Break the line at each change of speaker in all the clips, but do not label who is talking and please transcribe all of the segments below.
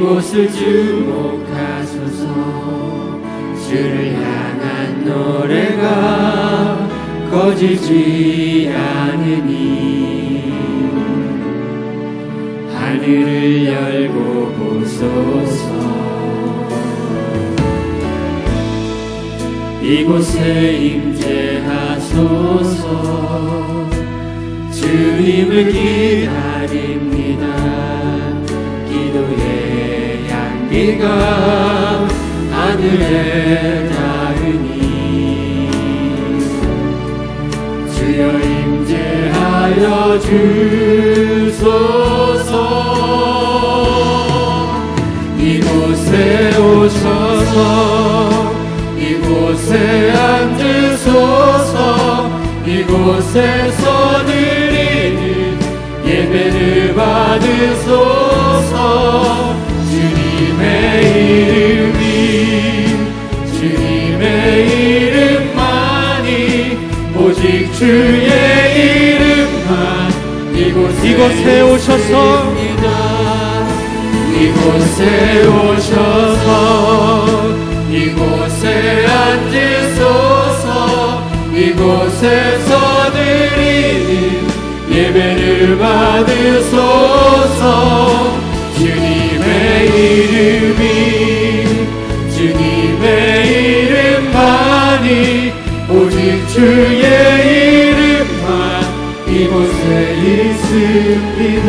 이곳을 주목하소서. 주를 향한 노래가 꺼지지 않으니 하늘을 열고 보소서. 이곳에 임재하소서. 주님을 기다립니다. 기도의 향기가 하늘에 닿으니 주여 임재하여 주소서. 이곳에 오셔서 이곳에 앉으소서. 이곳에서 드리는 예배를 받으소서. 주님의 이름만이 오직 주의 이름만 이곳에 오셔서 이곳에 오셔서 이곳에 앉으소서. 이곳에서 드리는 예배를 받으소서. 주님의 이름만이 오직 주의 이름만 이곳에 있습니다.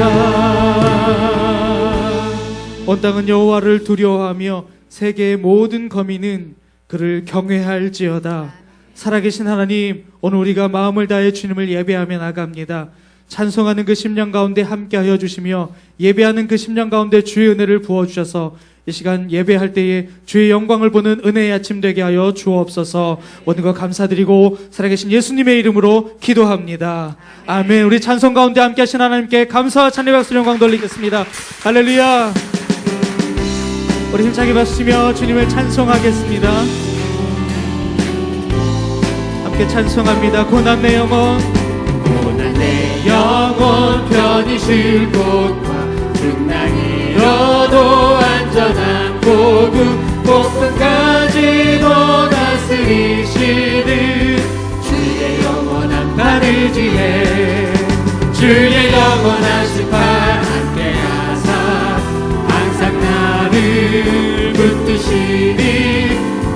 온 땅은 여호와를 두려워하며 세계의 모든 거민은 그를 경외할지어다. 살아계신 하나님, 오늘 우리가 마음을 다해 주님을 예배하며 나갑니다. 찬송하는 그 심령 가운데 함께하여 주시며 예배하는 그 심령 가운데 주의 은혜를 부어주셔서 이 시간 예배할 때에 주의 영광을 보는 은혜의 아침 되게 하여 주옵소서. 모든 것 감사드리고 살아계신 예수님의 이름으로 기도합니다. 아멘. 우리 찬송 가운데 함께하신 하나님께 감사와 찬양 박수 영광 돌리겠습니다. 할렐루야. 우리 힘차게 박수치며 주님을 찬송하겠습니다. 함께 찬송합니다. 고난 내 영혼,
고난 내 영혼 편히 쉴 곳과 등락이 잃어도 안전한 복음 폭풍까지도 다스리시는 주의 영원한 팔 의지해 주의 영원하신 팔 함께하사 항상 나를 붙드시니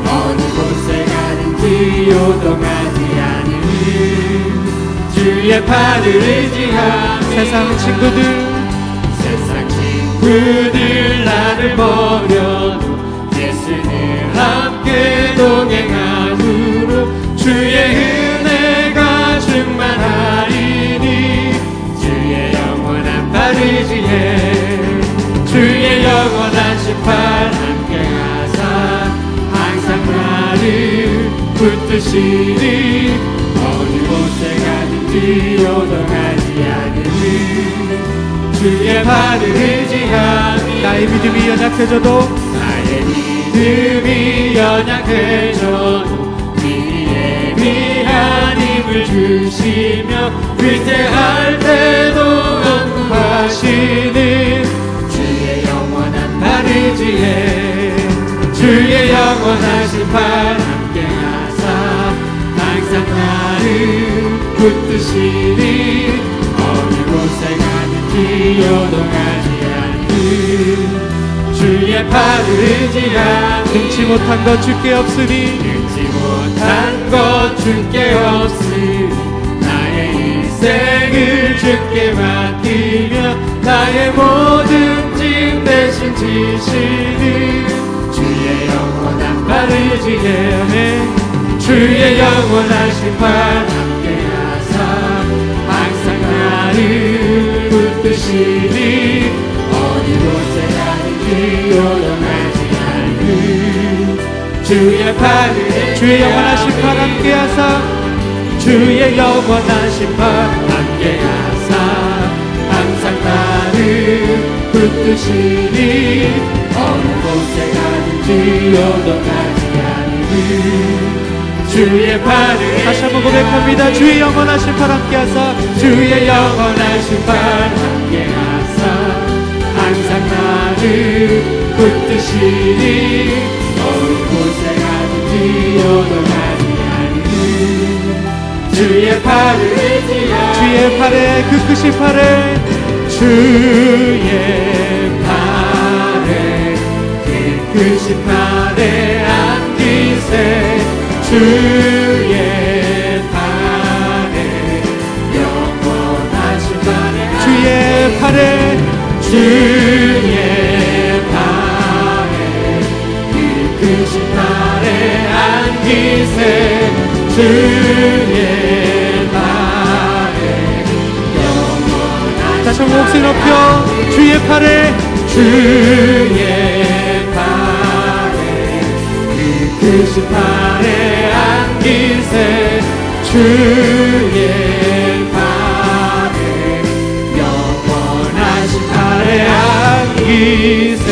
어느 곳에 가는지 요동하지 않으니 주의 팔을 의지하며 세상 친구들 나를 버려도 예수는 함께 동행하므로 주의 은혜가 충만하리니 주의 영원한 팔 의지해 주의 영원하신 팔 함께하사 항상 나를 붙드시니 어느 곳에 가든지 요동하지 않으니 주의 팔을 의지하니
나의 믿음이
연약해져도 미리 예비한 힘을 주시며 위태할 때도 응답하시는 주의 영원한 팔 의지해 주의 영원하신 팔 함께하사 항상 나를 붙드시니 어느 곳에 가든지 요동하지 않는 주의 팔을 의지하니
능치 못한 것 주께 없으니
나의 인생을 주께 맡기며 나의 모든 짐 대신 지시는 주의 영원한 팔 의지해 주의 영원하신 팔 함께하사 항상 나를 붙드시니 어느 곳에 가든지 요동하지 않는 주의 팔을
주의 영원하신 팔 함께하사
주의 영원하신 팔 함께하사 항상 나를 붙드시니 어느 곳에 가든지 요동하지 않는 주의 팔을
다시 한번 고백합니다. 주의 영원하신 팔 함께하사
주의 영원하신 팔 함께하사 항상 나를 붙드시니 어느 곳에 가든지 요동하지 않는 주의 팔을 의지하여
주의 팔에 그 끝이 팔에
주의 팔에 끝이 팔에 안기세 주의 팔에 영원하신 팔에
주의 팔에
주의 팔에 끝이 팔에 안기세 주의 팔에 영원하신
다시 한번 목소리 높여 주의 팔에
주의 팔에 끝이 팔에 안기세 주의 팔에 영원하신 팔에 안기세.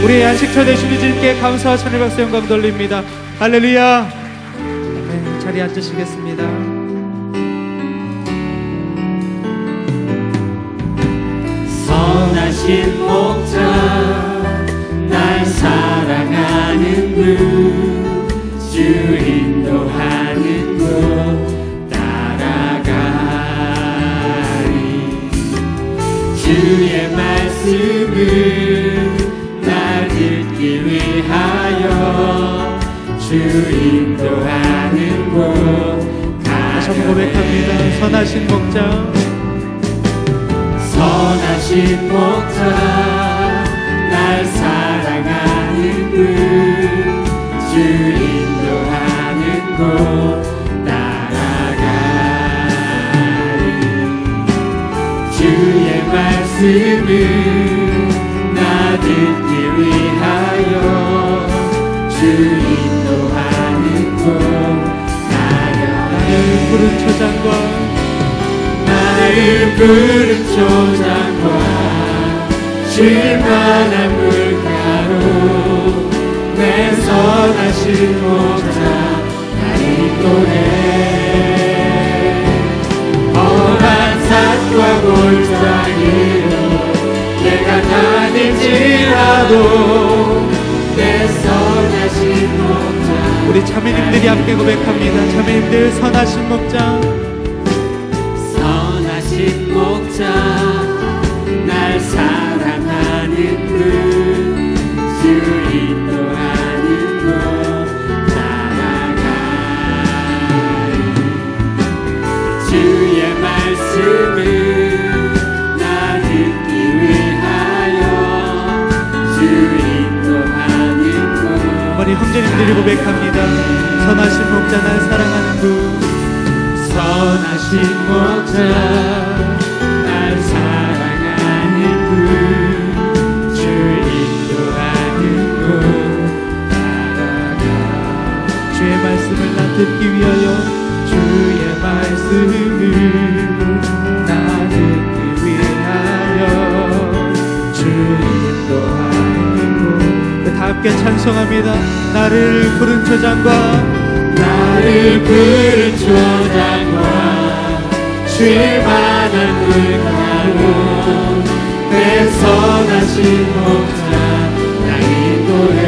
우리의 안식처 되신 주님께 감사와 찬양 박수 영광 돌립니다. 할렐루야. 네, 자리에 앉으시겠습니다.
선하신 목자 날 사랑하는 분 주 인도하는 곳 따라가리 주의 말씀을 날 듣기 위하여 주 인도하는 곳
다시 한번 고백합니다. 선하신 목자
선하신 목자 날 사랑하는 분 주 인도하는 곳 따라가리 주의 말씀을 나 듣기 위하여 주 인도하는 곳 나를
푸른 초장과
나를 푸른 초장과 쉴만한 물가로 내 선하신 목자 나 인도해 험한 산과 골짜기로 내가 다닐지라도 내 선하신 목자
우리 자매님들이 함께 고백합니다. 자매님들 선하신 목자
선하신 목자 날 사랑하는 분 주 인도하는 곳 따라가리 주의 말씀을 나 듣기 위하여 주 인도하는 곳
우리 형제님들이 고백합니다. 선하신 목자 날 사랑하는 분
선하신 목자 날 사랑하는 분 주 인도하는 곳 따라가
주의 말씀을 나 듣기 위하여
주의 말씀을 나 듣기 위하여 주 인도하는 곳
다 함께 찬송합니다. 나를 푸른 초장과
나를 푸른 초장과 쉴만한 물가로 내 선하신 목자 나 인도해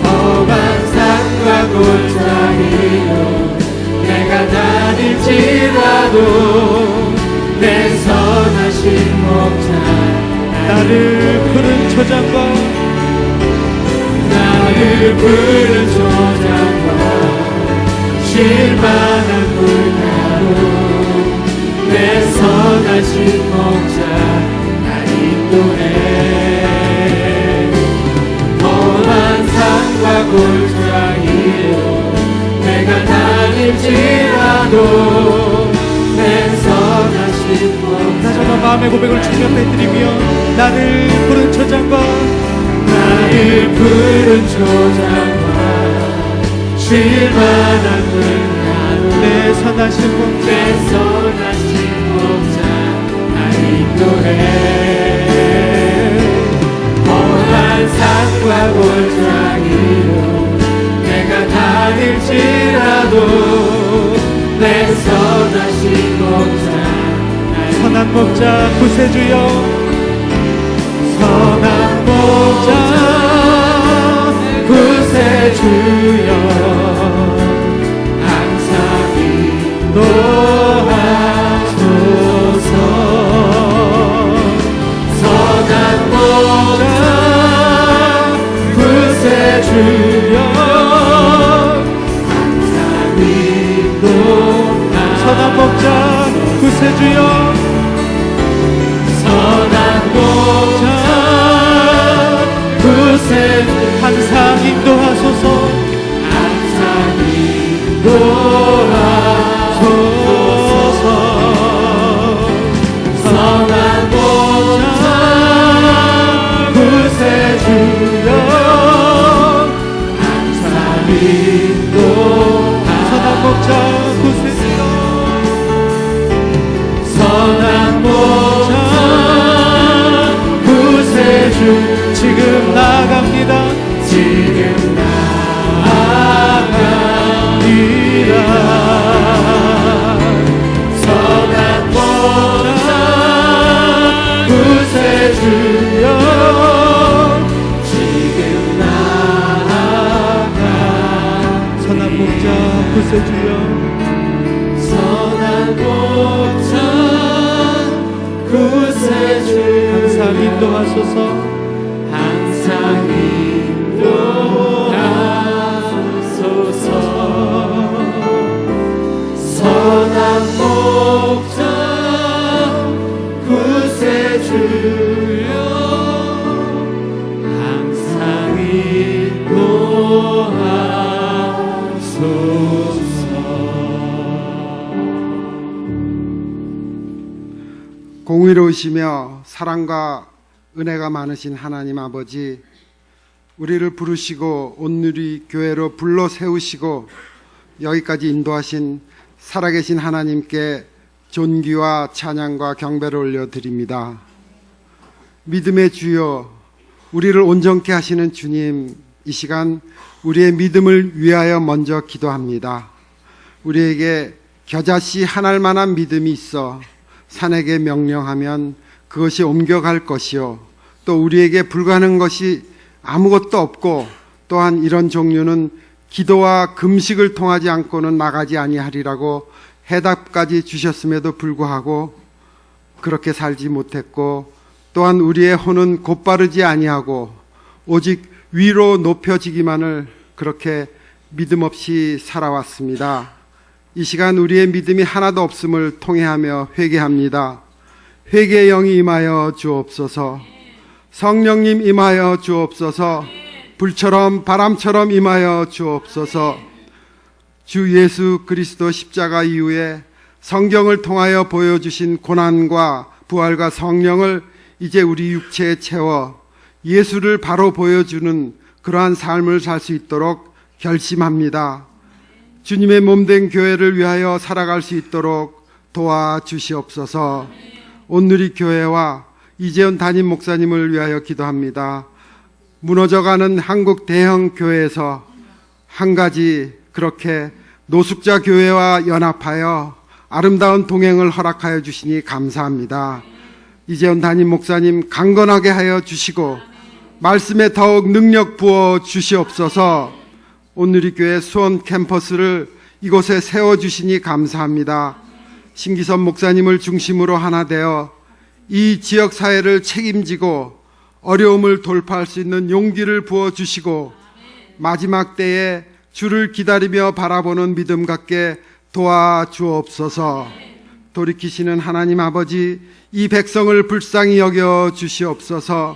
험한 산과 골짜기로 내가 다닐지라도 내 선하신 목자
나를 푸른 초장과
나를 푸른 초장과 쉴만한 물가로 내 선하신 목자 날 인도해 험한 산과 골짜기로 내가 다닐지라도 내 선하신 목자
다시 한번 마음의 고백을 주님께 드리며 나를 푸른 초장과
나를 푸른 초장과 쉴만한 물가로
내 선하신 목자
내 선하신 목자 날 인도해 험한 산과 골짜기로 내가 다닐지라도 내 선하신 목자 날
선한 목자 구세주여 구세주여
항상 인도하소서. 선한 목자 구세주여 항상 인도하소서.
선한 목자 구세주여
선한 목자 구세주여
항상 인도하소서.
항상 인도하소서. 선한 목자 구세주여 항상 인도하소서.
선한 목자 구세주여
선한 목자 구세주
지금 나아갑니다.
지금 나아갑니다. 선한 목자 구세주여 지금 나아가.
선한 목자 구세주여
선한 목자 구세주여
항상 인도하소서.
항상 인도하소서. 선한 목자 구세주여 항상 인도하소서.
공의로우시며 사랑과 은혜가 많으신 하나님 아버지, 우리를 부르시고 온누리 교회로 불러 세우시고 여기까지 인도하신 살아계신 하나님께 존귀와 찬양과 경배를 올려드립니다. 믿음의 주여, 우리를 온전케 하시는 주님, 이 시간 우리의 믿음을 위하여 먼저 기도합니다. 우리에게 겨자씨 하나일 만한 믿음이 있어 산에게 명령하면 그것이 옮겨갈 것이요, 또 우리에게 불가능한 것이 아무것도 없고, 또한 이런 종류는 기도와 금식을 통하지 않고는 나가지 아니하리라고 해답까지 주셨음에도 불구하고 그렇게 살지 못했고, 또한 우리의 혼은 곧바르지 아니하고 오직 위로 높여지기만을 그렇게 믿음 없이 살아왔습니다. 이 시간 우리의 믿음이 하나도 없음을 통회하며 회개합니다. 회개의 영이 임하여 주옵소서. 성령님 임하여 주옵소서. 불처럼 바람처럼 임하여 주옵소서. 주 예수 그리스도 십자가 이후에 성경을 통하여 보여주신 고난과 부활과 성령을 이제 우리 육체에 채워 예수를 바로 보여주는 그러한 삶을 살 수 있도록 결심합니다. 주님의 몸된 교회를 위하여 살아갈 수 있도록 도와주시옵소서. 온누리 교회와 이재훈 담임 목사님을 위하여 기도합니다. 무너져가는 한국 대형 교회에서 한 가지 그렇게 노숙자 교회와 연합하여 아름다운 동행을 허락하여 주시니 감사합니다. 이재훈 담임 목사님 강건하게 하여 주시고 말씀에 더욱 능력 부어 주시옵소서. 온누리 교회 수원 캠퍼스를 이곳에 세워주시니 감사합니다. 신기선 목사님을 중심으로 하나 되어 이 지역 사회를 책임지고 어려움을 돌파할 수 있는 용기를 부어주시고 마지막 때에 주를 기다리며 바라보는 믿음 갖게 도와주옵소서. 돌이키시는 하나님 아버지, 이 백성을 불쌍히 여겨 주시옵소서.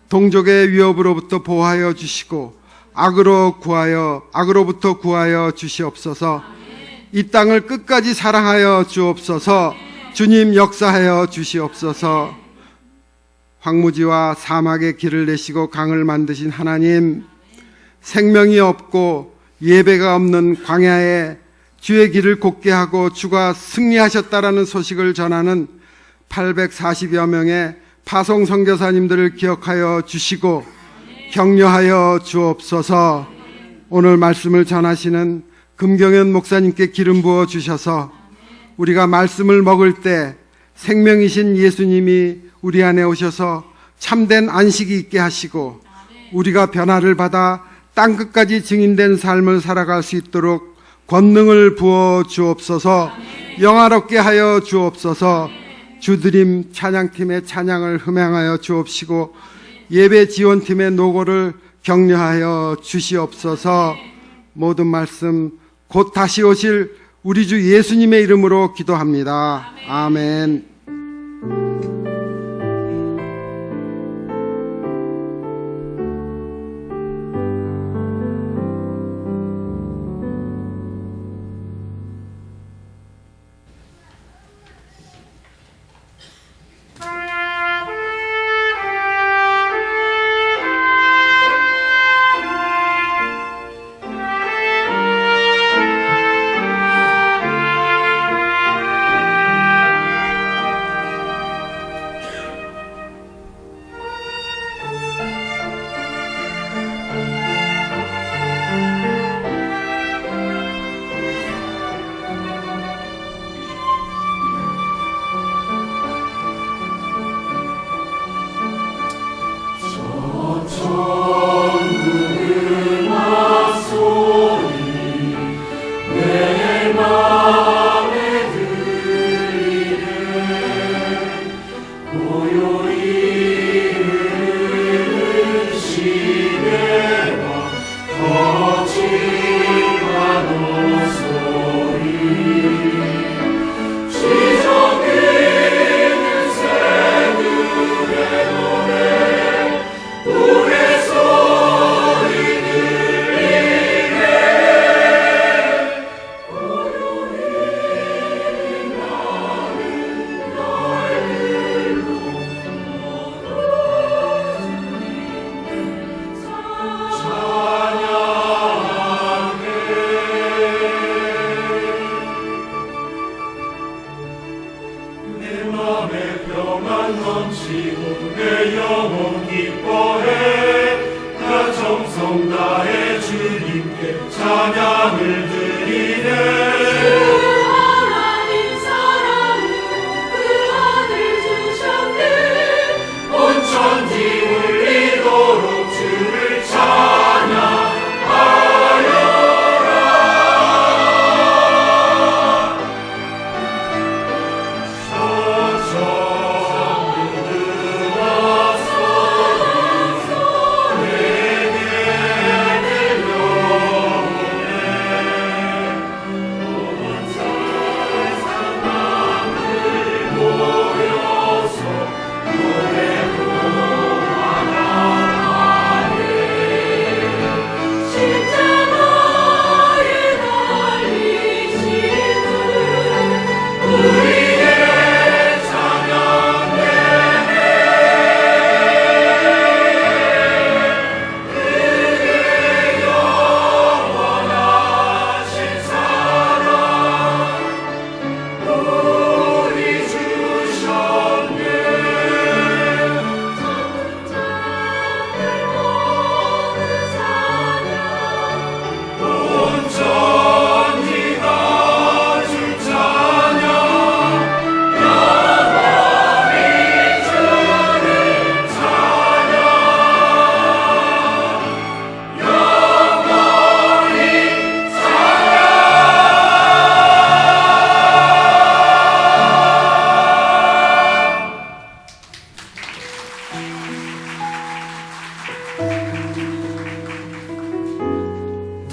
동족의 위협으로부터 보호하여 주시고 악으로부터 구하여 주시옵소서. 이 땅을 끝까지 사랑하여 주옵소서. 주님 역사하여 주시옵소서. 황무지와 사막의 길을 내시고 강을 만드신 하나님, 생명이 없고 예배가 없는 광야에 주의 길을 곧게 하고 주가 승리하셨다라는 소식을 전하는 840여 명의 파송 선교사님들을 기억하여 주시고 격려하여 주옵소서. 오늘 말씀을 전하시는 금경현 목사님께 기름 부어 주셔서 우리가 말씀을 먹을 때 생명이신 예수님이 우리 안에 오셔서 참된 안식이 있게 하시고 우리가 변화를 받아 땅끝까지 증인된 삶을 살아갈 수 있도록 권능을 부어 주옵소서. 영화롭게 하여 주옵소서. 주드림 찬양팀의 찬양을 흠양하여 주옵시고 예배 지원팀의 노고를 격려하여 주시옵소서. 모든 말씀 곧 다시 오실 우리 주 예수님의 이름으로 기도합니다. 아멘.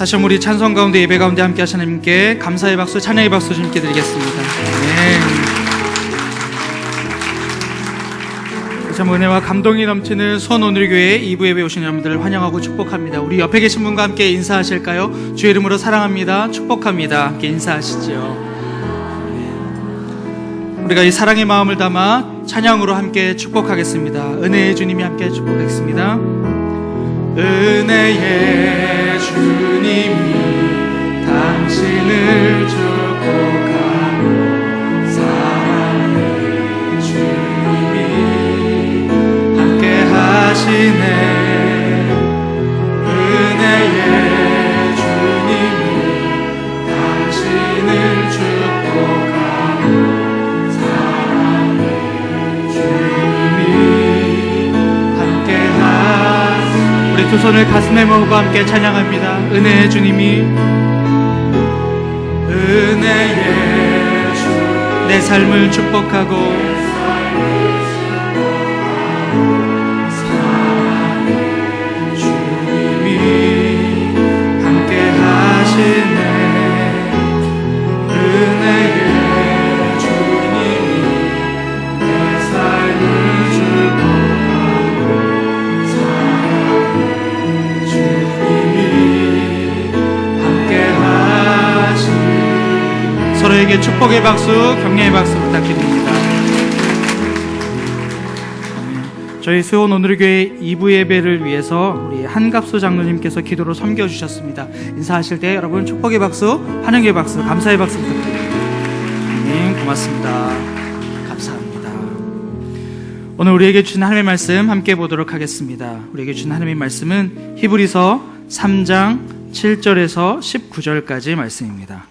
다시 한번 우리 찬송 가운데 예배 가운데 함께 하신 하나님께 감사의 박수, 찬양의 박수 주님께 드리겠습니다. 다시 한번 은혜와 감동이 넘치는 수원오늘교회 2부 예배 오신 여러분들을 환영하고 축복합니다. 우리 옆에 계신 분과 함께 인사하실까요? 주의 이름으로 사랑합니다, 축복합니다. 함께 인사하시죠. 우리가 이 사랑의 마음을 담아 찬양으로 함께 축복하겠습니다. 은혜의 주님이 함께 축복하겠습니다. 은혜의 주님이 당신을 축복하며 사랑의 주님이 함께 하시네. 은혜의 주님이 당신을 축복하며 사랑의 주님이 함께 하시네. 우리 두 손을 가슴에 모으고 함께 찬양합니다. 은혜의 주님이 은혜의 주 내 삶을 축복하고 주님이 함께 하시네. 은혜의 주님이 내 삶을 축복하고 사랑해. 주님이 함께 하시네. 서로에게 축복의 박수, 격려의 박수 부탁드립니다. 저희 수원 오늘교회 2부 예배를 위해서 우리 한갑수 장로님께서 기도로 섬겨주셨습니다. 인사하실 때 여러분 축복의 박수, 환영의 박수, 감사의 박수 부탁드립니다. 네, 고맙습니다. 감사합니다. 오늘 우리에게 주신 하나님의 말씀 함께 보도록 하겠습니다. 우리에게 주신 하나님의 말씀은 히브리서 3장 7절에서 19절까지 말씀입니다.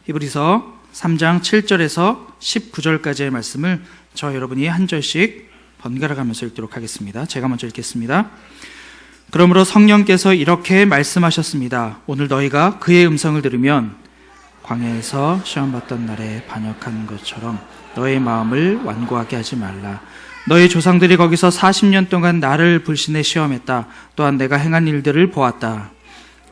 히브리서 3장 7절에서 19절까지의 말씀을 저 여러분이 한 절씩 번갈아 가면서 읽도록 하겠습니다. 제가 먼저 읽겠습니다. 그러므로 성령께서 이렇게 말씀하셨습니다. 오늘 너희가 그의 음성을 들으면 광야에서 시험받던 날에 반역한 것처럼 너의 마음을 완고하게 하지 말라. 너희 조상들이 거기서 40년 동안 나를 불신에 시험했다. 또한 내가 행한 일들을 보았다.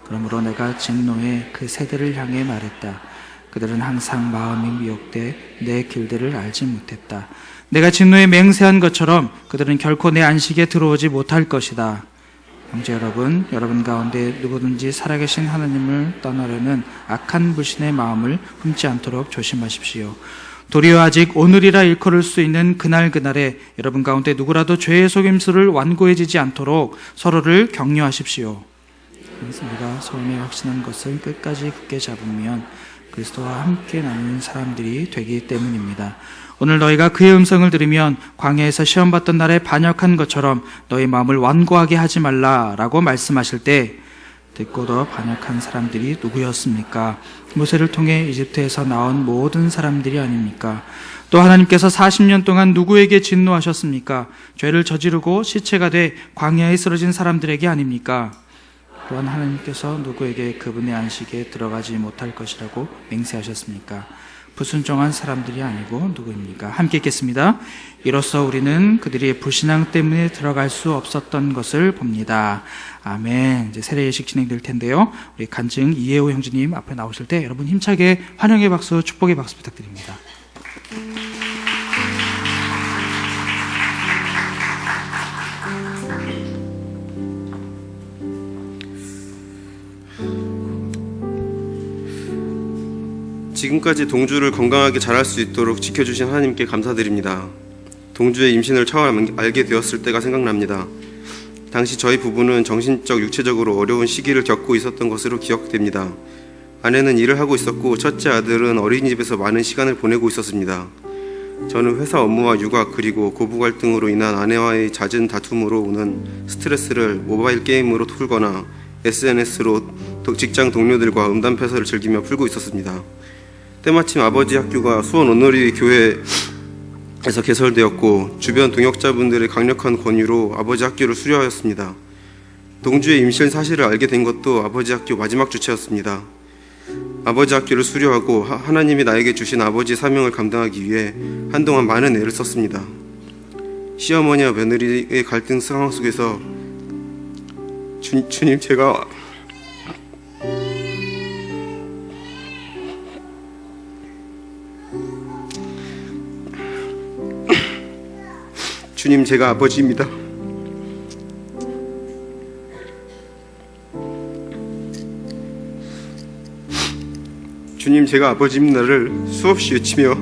그러므로 내가 진노에 그 세대를 향해 말했다. 그들은 항상 마음이 미혹돼 내 길들을 알지 못했다. 내가 진노에 맹세한 것처럼 그들은 결코 내 안식에 들어오지 못할 것이다. 형제 여러분, 여러분 가운데 누구든지 살아계신 하나님을 떠나려는 악한 불신의 마음을 품지 않도록 조심하십시오. 도리어 아직 오늘이라 일컬을 수 있는 그날에 여러분 가운데 누구라도 죄의 속임수를 완고해지지 않도록 서로를 격려하십시오. 우리가 처음에 확신한 것을 끝까지 굳게 잡으면 그리스도와 함께 나누는 사람들이 되기 때문입니다. 오늘 너희가 그의 음성을 들으면 광야에서 시험받던 날에 반역한 것처럼 너희 마음을 완고하게 하지 말라라고 말씀하실 때 듣고도 반역한 사람들이 누구였습니까? 모세를 통해 이집트에서 나온 모든 사람들이 아닙니까? 또 하나님께서 40년 동안 누구에게 진노하셨습니까? 죄를 저지르고 시체가 돼 광야에 쓰러진 사람들에게 아닙니까? 또한 하나님께서 누구에게 그분의 안식에 들어가지 못할 것이라고 맹세하셨습니까? 불순종한 사람들이 아니고 누구입니까? 함께 읽겠습니다. 이로써 우리는 그들이 불신앙 때문에 들어갈 수 없었던 것을 봅니다. 아멘. 이제 세례 예식 진행될 텐데요. 우리 간증 이혜호 형제님 앞에 나오실 때 여러분 힘차게 환영의 박수, 축복의 박수 부탁드립니다.
지금까지 동주를 건강하게 자랄 수 있도록 지켜주신 하나님께 감사드립니다. 동주의 임신을 처음 알게 되었을 때가 생각납니다. 당시 저희 부부는 정신적, 육체적으로 어려운 시기를 겪고 있었던 것으로 기억됩니다. 아내는 일을 하고 있었고 첫째 아들은 어린이집에서 많은 시간을 보내고 있었습니다. 저는 회사 업무와 육아 그리고 고부 갈등으로 인한 아내와의 잦은 다툼으로 오는 스트레스를 모바일 게임으로 풀거나 SNS로 직장 동료들과 음담패설을 즐기며 풀고 있었습니다. 때마침 아버지 학교가 수원 온누리 교회에서 개설되었고 주변 동역자분들의 강력한 권유로 아버지 학교를 수료하였습니다. 동주의 임신 사실을 알게 된 것도 아버지 학교 마지막 주체였습니다. 아버지 학교를 수료하고 하나님이 나에게 주신 아버지 사명을 감당하기 위해 한동안 많은 애를 썼습니다. 시어머니와 며느리의 갈등 상황 속에서 주님 제가 주님 제가 아버지입니다. 주님 제가 아버지입니다를 수없이 외치며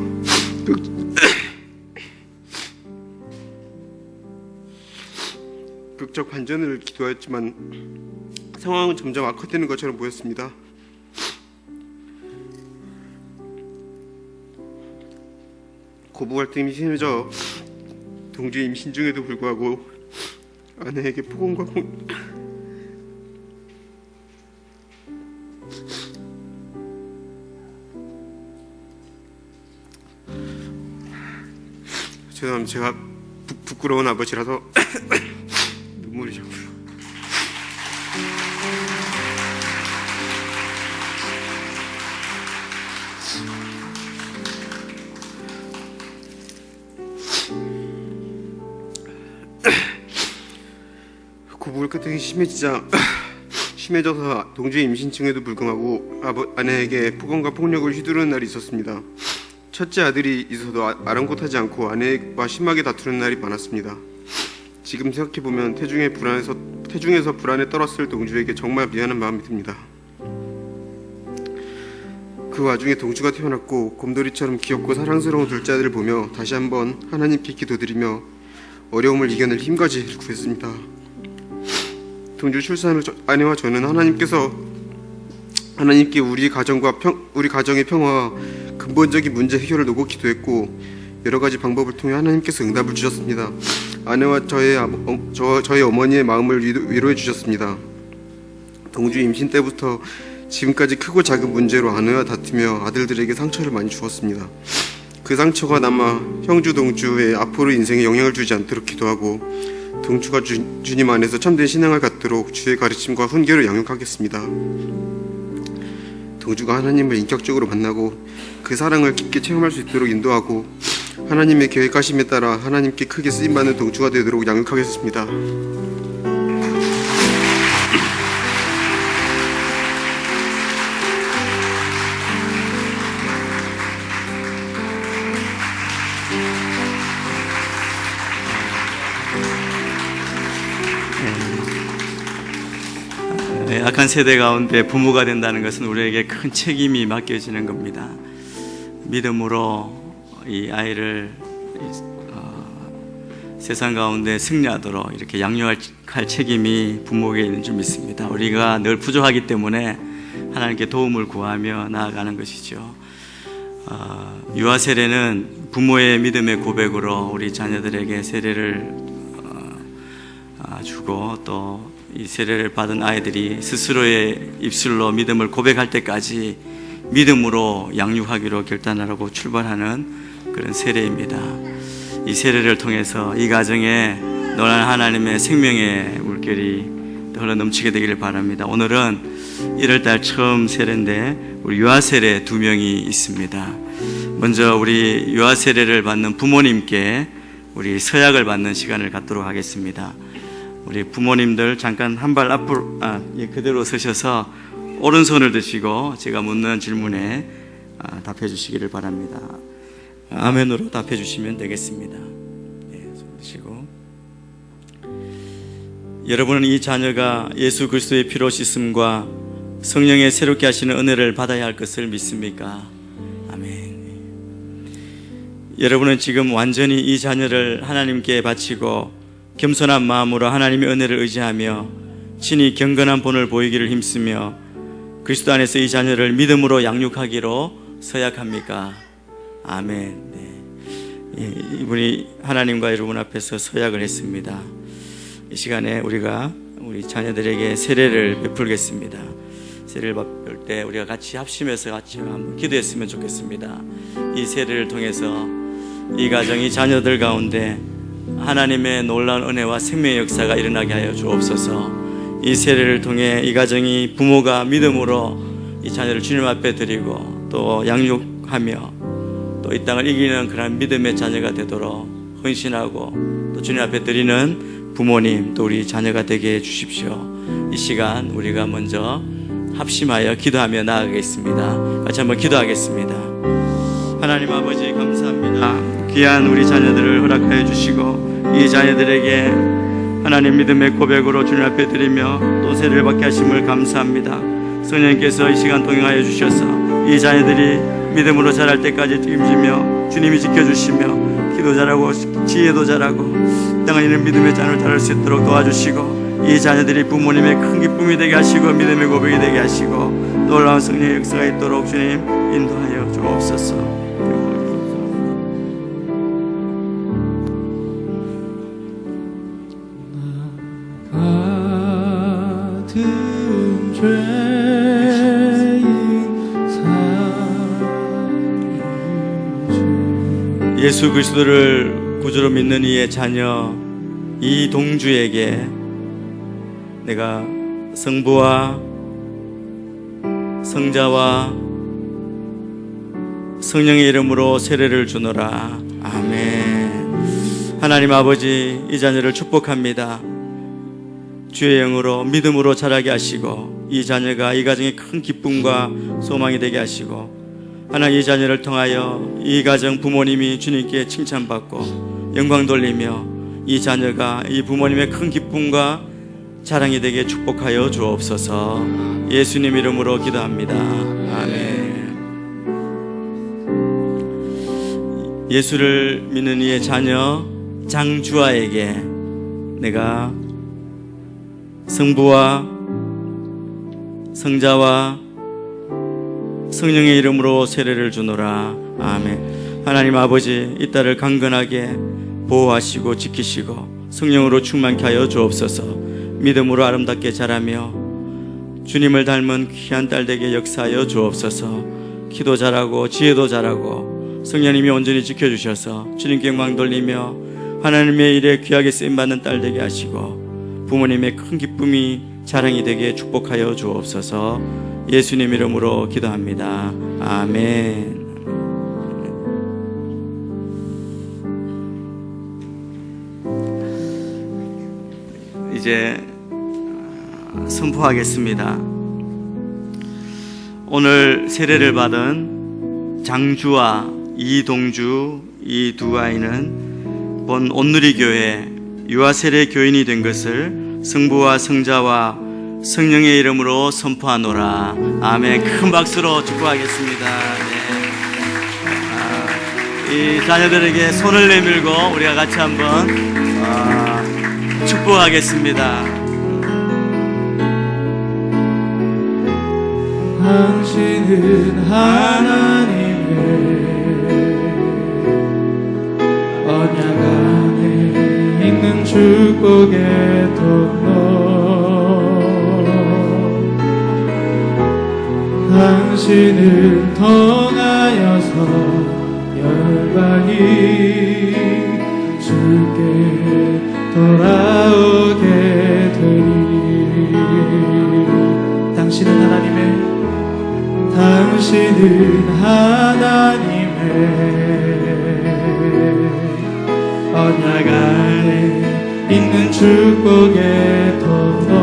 극적 반전을 기도하였지만 상황은 점점 악화되는 것처럼 보였습니다. 고부 갈등이 심해져 동주의 임신 중에도 불구하고 아내에게 폭언과 죄송합니다. 제가 부끄러운 아버지라서 눈물이 자꾸. 고부를 끝에 심해져서 동주의 임신증에도 불구하고 아내에게 폭언과 폭력을 휘두르는 날이 있었습니다. 첫째 아들이 있어도 아랑곳하지 않고 아내와 심하게 다투는 날이 많았습니다. 지금 생각해보면 태중에서 불안에 떨었을 동주에게 정말 미안한 마음이 듭니다. 그 와중에 동주가 태어났고 곰돌이처럼 귀엽고 사랑스러운 둘째 아들을 보며 다시 한번 하나님께 기도드리며 어려움을 이겨낼 힘까지 구했습니다. 동주 출산 후 아내와 저는 하나님께 우리 가정의 평화와 근본적인 문제 해결을 놓고 기도했고 여러 가지 방법을 통해 하나님께서 응답을 주셨습니다. 아내와 저희 어머니의 마음을 위로해 주셨습니다. 동주 임신 때부터 지금까지 크고 작은 문제로 아내와 다투며 아들들에게 상처를 많이 주었습니다. 그 상처가 남아 형주 동주의 앞으로 인생에 영향을 주지 않도록 기도하고 동주가 주님 안에서 참된 신앙을 갖도록 주의 가르침과 훈계를 양육하겠습니다. 동주가 하나님을 인격적으로 만나고 그 사랑을 깊게 체험할 수 있도록 인도하고 하나님의 계획하심에 따라 하나님께 크게 쓰임받는 동주가 되도록 양육하겠습니다.
약한 세대 가운데 부모가 된다는 것은 우리에게 큰 책임이 맡겨지는 겁니다. 믿음으로 이 아이를 세상 가운데 승리하도록 이렇게 양육할 책임이 부모에게 있는 줄 믿습니다. 우리가 늘 부족하기 때문에 하나님께 도움을 구하며 나아가는 것이죠. 유아 세례는 부모의 믿음의 고백으로 우리 자녀들에게 세례를 주고 또 이 세례를 받은 아이들이 스스로의 입술로 믿음을 고백할 때까지 믿음으로 양육하기로 결단하라고 출발하는 그런 세례입니다. 이 세례를 통해서 이 가정에 노란 하나님의 생명의 물결이 흘러 넘치게 되기를 바랍니다. 오늘은 1월달 처음 세례인데 우리 유아 세례 2명이 있습니다. 먼저 우리 유아 세례를 받는 부모님께 우리 서약을 받는 시간을 갖도록 하겠습니다. 우리 부모님들 잠깐 한 발 앞으로 그대로 서셔서 오른손을 드시고 제가 묻는 질문에 답해 주시기를 바랍니다. 아멘으로 답해 주시면 되겠습니다. 네, 손 드시고. 여러분은 이 자녀가 예수 그리스도의 피로 씻음과 성령의 새롭게 하시는 은혜를 받아야 할 것을 믿습니까? 아멘. 여러분은 지금 완전히 이 자녀를 하나님께 바치고 겸손한 마음으로 하나님의 은혜를 의지하며 친히 경건한 본을 보이기를 힘쓰며 그리스도 안에서 이 자녀를 믿음으로 양육하기로 서약합니까? 아멘. 네. 이분이 하나님과 여러분 앞에서 서약을 했습니다. 이 시간에 우리가 우리 자녀들에게 세례를 베풀겠습니다. 세례를 베풀 때 우리가 같이 합심해서 같이 한번 기도했으면 좋겠습니다. 이 세례를 통해서 이 가정이 자녀들 가운데 하나님의 놀라운 은혜와 생명의 역사가 일어나게 하여 주옵소서. 이 세례를 통해 이 가정이 부모가 믿음으로 이 자녀를 주님 앞에 드리고 또 양육하며 또 이 땅을 이기는 그런 믿음의 자녀가 되도록 헌신하고 또 주님 앞에 드리는 부모님 또 우리 자녀가 되게 해 주십시오. 이 시간 우리가 먼저 합심하여 기도하며 나아가겠습니다. 같이 한번 기도하겠습니다. 하나님 아버지 감사합니다. 귀한 우리 자녀들을 허락하여 주시고 이 자녀들에게 하나님 믿음의 고백으로 주님 앞에 드리며 또 세례를 받게 하심을 감사합니다. 성령님께서 이 시간 동행하여 주셔서 이 자녀들이 믿음으로 자랄 때까지 책임지며 주님이 지켜주시며 기도 잘하고 지혜도 잘하고 땅을 이는 믿음의 자녀를 다룰 수 있도록 도와주시고 이 자녀들이 부모님의 큰 기쁨이 되게 하시고 믿음의 고백이 되게 하시고 놀라운 성령의 역사가 있도록 주님 인도하여 주옵소서.
같은 죄인 사유주
예수 그리스도를 구주로 믿는 이의 자녀 이동주에게 내가 성부와 성자와 성령의 이름으로 세례를 주노라. 아멘. 하나님 아버지, 이 자녀를 축복합니다. 주의 영으로 믿음으로 자라게 하시고 이 자녀가 이 가정의 큰 기쁨과 소망이 되게 하시고 하나님, 이 자녀를 통하여 이 가정 부모님이 주님께 칭찬받고 영광 돌리며 이 자녀가 이 부모님의 큰 기쁨과 자랑이 되게 축복하여 주옵소서. 예수님 이름으로 기도합니다. 아멘. 예수를 믿는 이의 자녀 장주아에게 내가 성부와 성자와 성령의 이름으로 세례를 주노라. 아멘. 하나님 아버지, 이 딸을 강건하게 보호하시고 지키시고 성령으로 충만케 하여 주옵소서. 믿음으로 아름답게 자라며 주님을 닮은 귀한 딸 되게 역사하여 주옵소서. 기도 잘하고 지혜도 잘하고 성령님이 온전히 지켜주셔서 주님께 영광 돌리며 하나님의 일에 귀하게 쓰임받는 딸 되게 하시고 부모님의 큰 기쁨이 자랑이 되게 축복하여 주옵소서. 예수님 이름으로 기도합니다. 아멘. 이제 선포하겠습니다. 오늘 세례를 받은 장주와 이동주, 이 두 아이는 본 온누리교회 유아세례 교인이 된 것을 성부와 성자와 성령의 이름으로 선포하노라. 아멘. 큰 박수로 축복하겠습니다. 네. 이 자녀들에게 손을 내밀고 우리가 같이 한번 축복하겠습니다.
당신은 하나님의 언약 안에 있는 축복의 통로, 당신을 통하여서 열방이 주께 돌아오게 되리. 당신은 하나님의 언약 안에 있는 축복의 통로,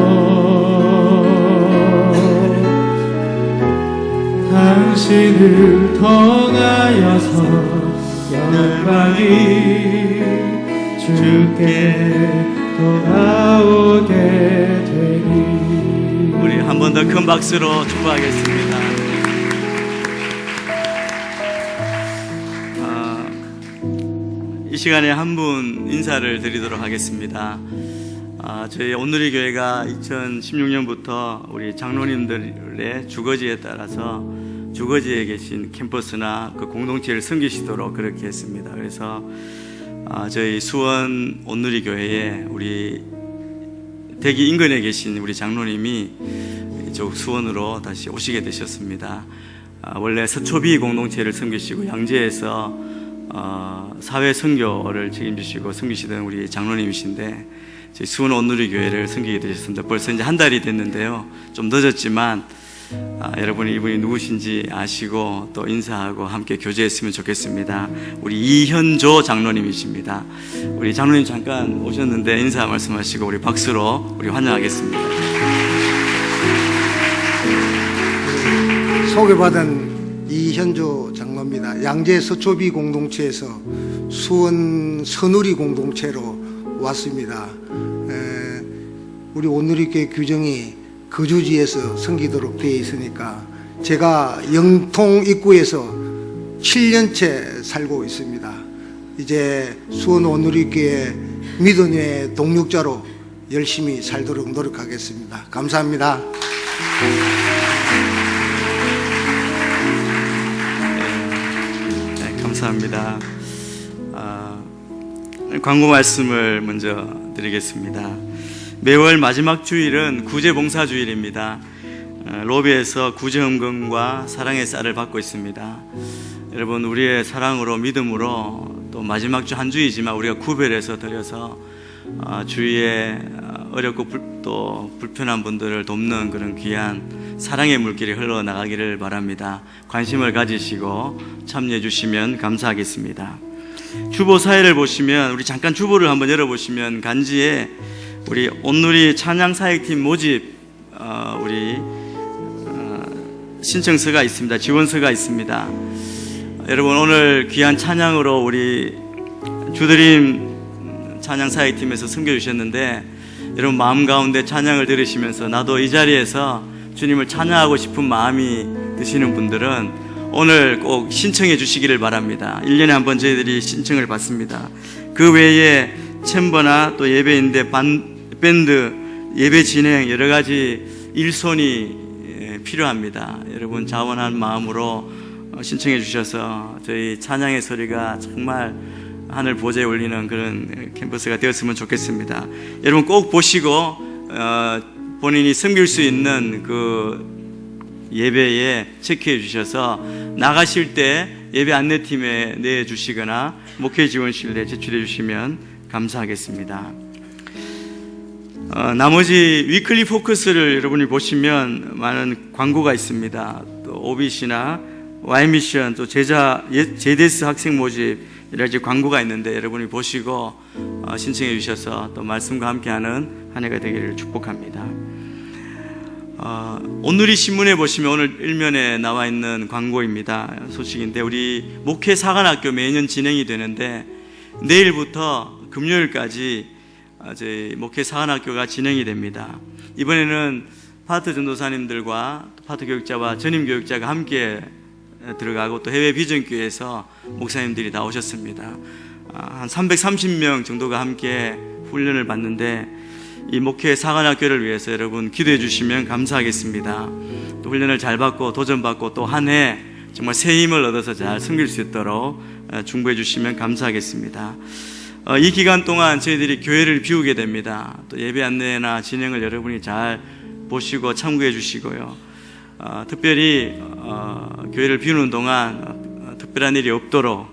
당신을 통하여서 열방이 주께 돌아오게 되리.
우리 한 번 더 큰 박수로 축복하겠습니다. 이 시간에 한 분 인사를 드리도록 하겠습니다. 저희 온누리교회가 2016년부터 우리 장로님들의 주거지에 따라서 주거지에 계신 캠퍼스나 그 공동체를 섬기시도록 그렇게 했습니다. 그래서 저희 수원 온누리교회에 우리 대기 인근에 계신 우리 장로님이 이쪽 수원으로 다시 오시게 되셨습니다. 원래 서초비 공동체를 섬기시고 양재에서 사회 선교를 책임지시고 섬기시던 우리 장로님이신데 저희 수원 온누리교회를 섬기게 되셨습니다. 벌써 이제 한 달이 됐는데요. 좀 늦었지만 여러분이 이분이 누구신지 아시고 또 인사하고 함께 교제했으면 좋겠습니다. 우리 이현조 장로님이십니다. 우리 장로님 잠깐 오셨는데 인사 말씀하시고 우리 박수로 우리 환영하겠습니다.
소개받은 이현조 장로입니다. 양재 서초비 공동체에서 수원 선우리 공동체로 왔습니다. 우리 온누리교회 규정이 거주지에서 섬기도록 되어 있으니까 제가 영통 입구에서 7년째 살고 있습니다. 이제 수원 온누리교회 믿음의 동력자로 열심히 살도록 노력하겠습니다. 감사합니다.
네, 감사합니다. 광고 말씀을 먼저 드리겠습니다. 매월 마지막 주일은 구제봉사주일입니다. 로비에서 구제헌금과 사랑의 쌀을 받고 있습니다. 여러분, 우리의 사랑으로 믿음으로 또 마지막 주 한 주이지만 우리가 구별해서 드려서 주위에 어렵고 또 불편한 분들을 돕는 그런 귀한 사랑의 물길이 흘러나가기를 바랍니다. 관심을 가지시고 참여해 주시면 감사하겠습니다. 주보 사회를 보시면 우리 잠깐 주보를 한번 열어보시면 간지에 우리 온누리 찬양사역팀 모집 우리 신청서가 있습니다. 지원서가 있습니다. 여러분 오늘 귀한 찬양으로 우리 주드림 찬양사역팀에서 섬겨주셨는데 여러분 마음 가운데 찬양을 들으시면서 나도 이 자리에서 주님을 찬양하고 싶은 마음이 드시는 분들은 오늘 꼭 신청해 주시기를 바랍니다. 1년에 한 번 저희들이 신청을 받습니다. 그 외에 챔버나 또 예배인대 밴드 예배 진행 여러 가지 일손이 필요합니다. 여러분 자원한 마음으로 신청해 주셔서 저희 찬양의 소리가 정말 하늘 보좌에 올리는 그런 캠퍼스가 되었으면 좋겠습니다. 여러분 꼭 보시고 본인이 섬길 수 있는 그 예배에 체크해 주셔서 나가실 때 예배 안내팀에 내주시거나 목회 지원실에 제출해 주시면 감사하겠습니다. 나머지 위클리 포커스를 여러분이 보시면 많은 광고가 있습니다. 또 OBC나 Y미션 또 제데스 학생 모집 여러 가지 광고가 있는데 여러분이 보시고 신청해 주셔서 또 말씀과 함께하는 한 해가 되기를 축복합니다. 온누리 신문에 보시면 오늘 일면에 나와 있는 광고입니다. 소식인데 우리 목회 사관학교 매년 진행이 되는데 내일부터 금요일까지 저희 목회 사관학교가 진행이 됩니다. 이번에는 파트 전도사님들과 파트 교육자와 전임 교육자가 함께 들어가고 또 해외 비전교회에서 목사님들이 나오셨습니다. 한 330명 정도가 함께 훈련을 받는데 이 목회 사관학교를 위해서 여러분 기도해 주시면 감사하겠습니다. 또 훈련을 잘 받고 도전받고 또 한 해 정말 새 힘을 얻어서 잘 섬길 수 있도록 중보해 주시면 감사하겠습니다. 이 기간 동안 저희들이 교회를 비우게 됩니다. 또 예배 안내나 진행을 여러분이 잘 보시고 참고해 주시고요. 특별히 교회를 비우는 동안 특별한 일이 없도록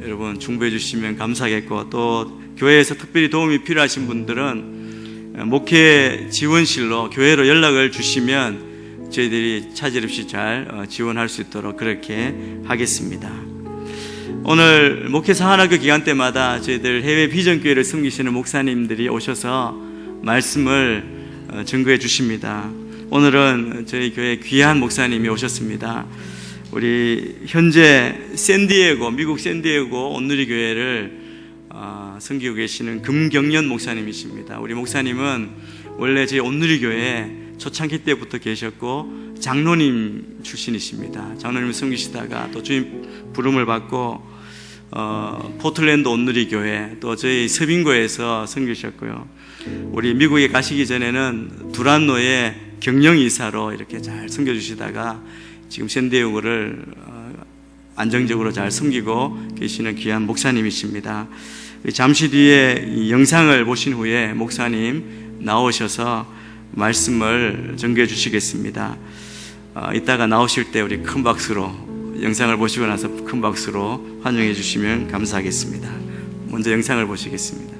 여러분 중보해 주시면 감사하겠고 또 교회에서 특별히 도움이 필요하신 분들은 목회 지원실로 교회로 연락을 주시면 저희들이 차질 없이 잘 지원할 수 있도록 그렇게 하겠습니다. 오늘 목회 사관학교 기간 때마다 저희들 해외 비전교회를 섬기시는 목사님들이 오셔서 말씀을 증거해 주십니다. 오늘은 저희 교회 귀한 목사님이 오셨습니다. 우리 현재 미국 샌디에고 온누리 교회를 섬기고 계시는 금경련 목사님이십니다. 우리 목사님은 원래 저희 온누리 교회 초창기 때부터 계셨고 장로님 출신이십니다. 장로님을 섬기시다가 또 주님 부름을 받고 포틀랜드 온누리 교회 또 저희 서빙고에서 섬기셨고요. 우리 미국에 가시기 전에는 두란노의 경영이사로 이렇게 잘 섬겨주시다가 지금 샌디에고를 안정적으로 잘 섬기고 계시는 귀한 목사님이십니다. 잠시 뒤에 이 영상을 보신 후에 목사님 나오셔서 말씀을 전개해 주시겠습니다. 이따가 나오실 때 우리 큰 박수로 영상을 보시고 나서 큰 박수로 환영해 주시면 감사하겠습니다. 먼저 영상을 보시겠습니다.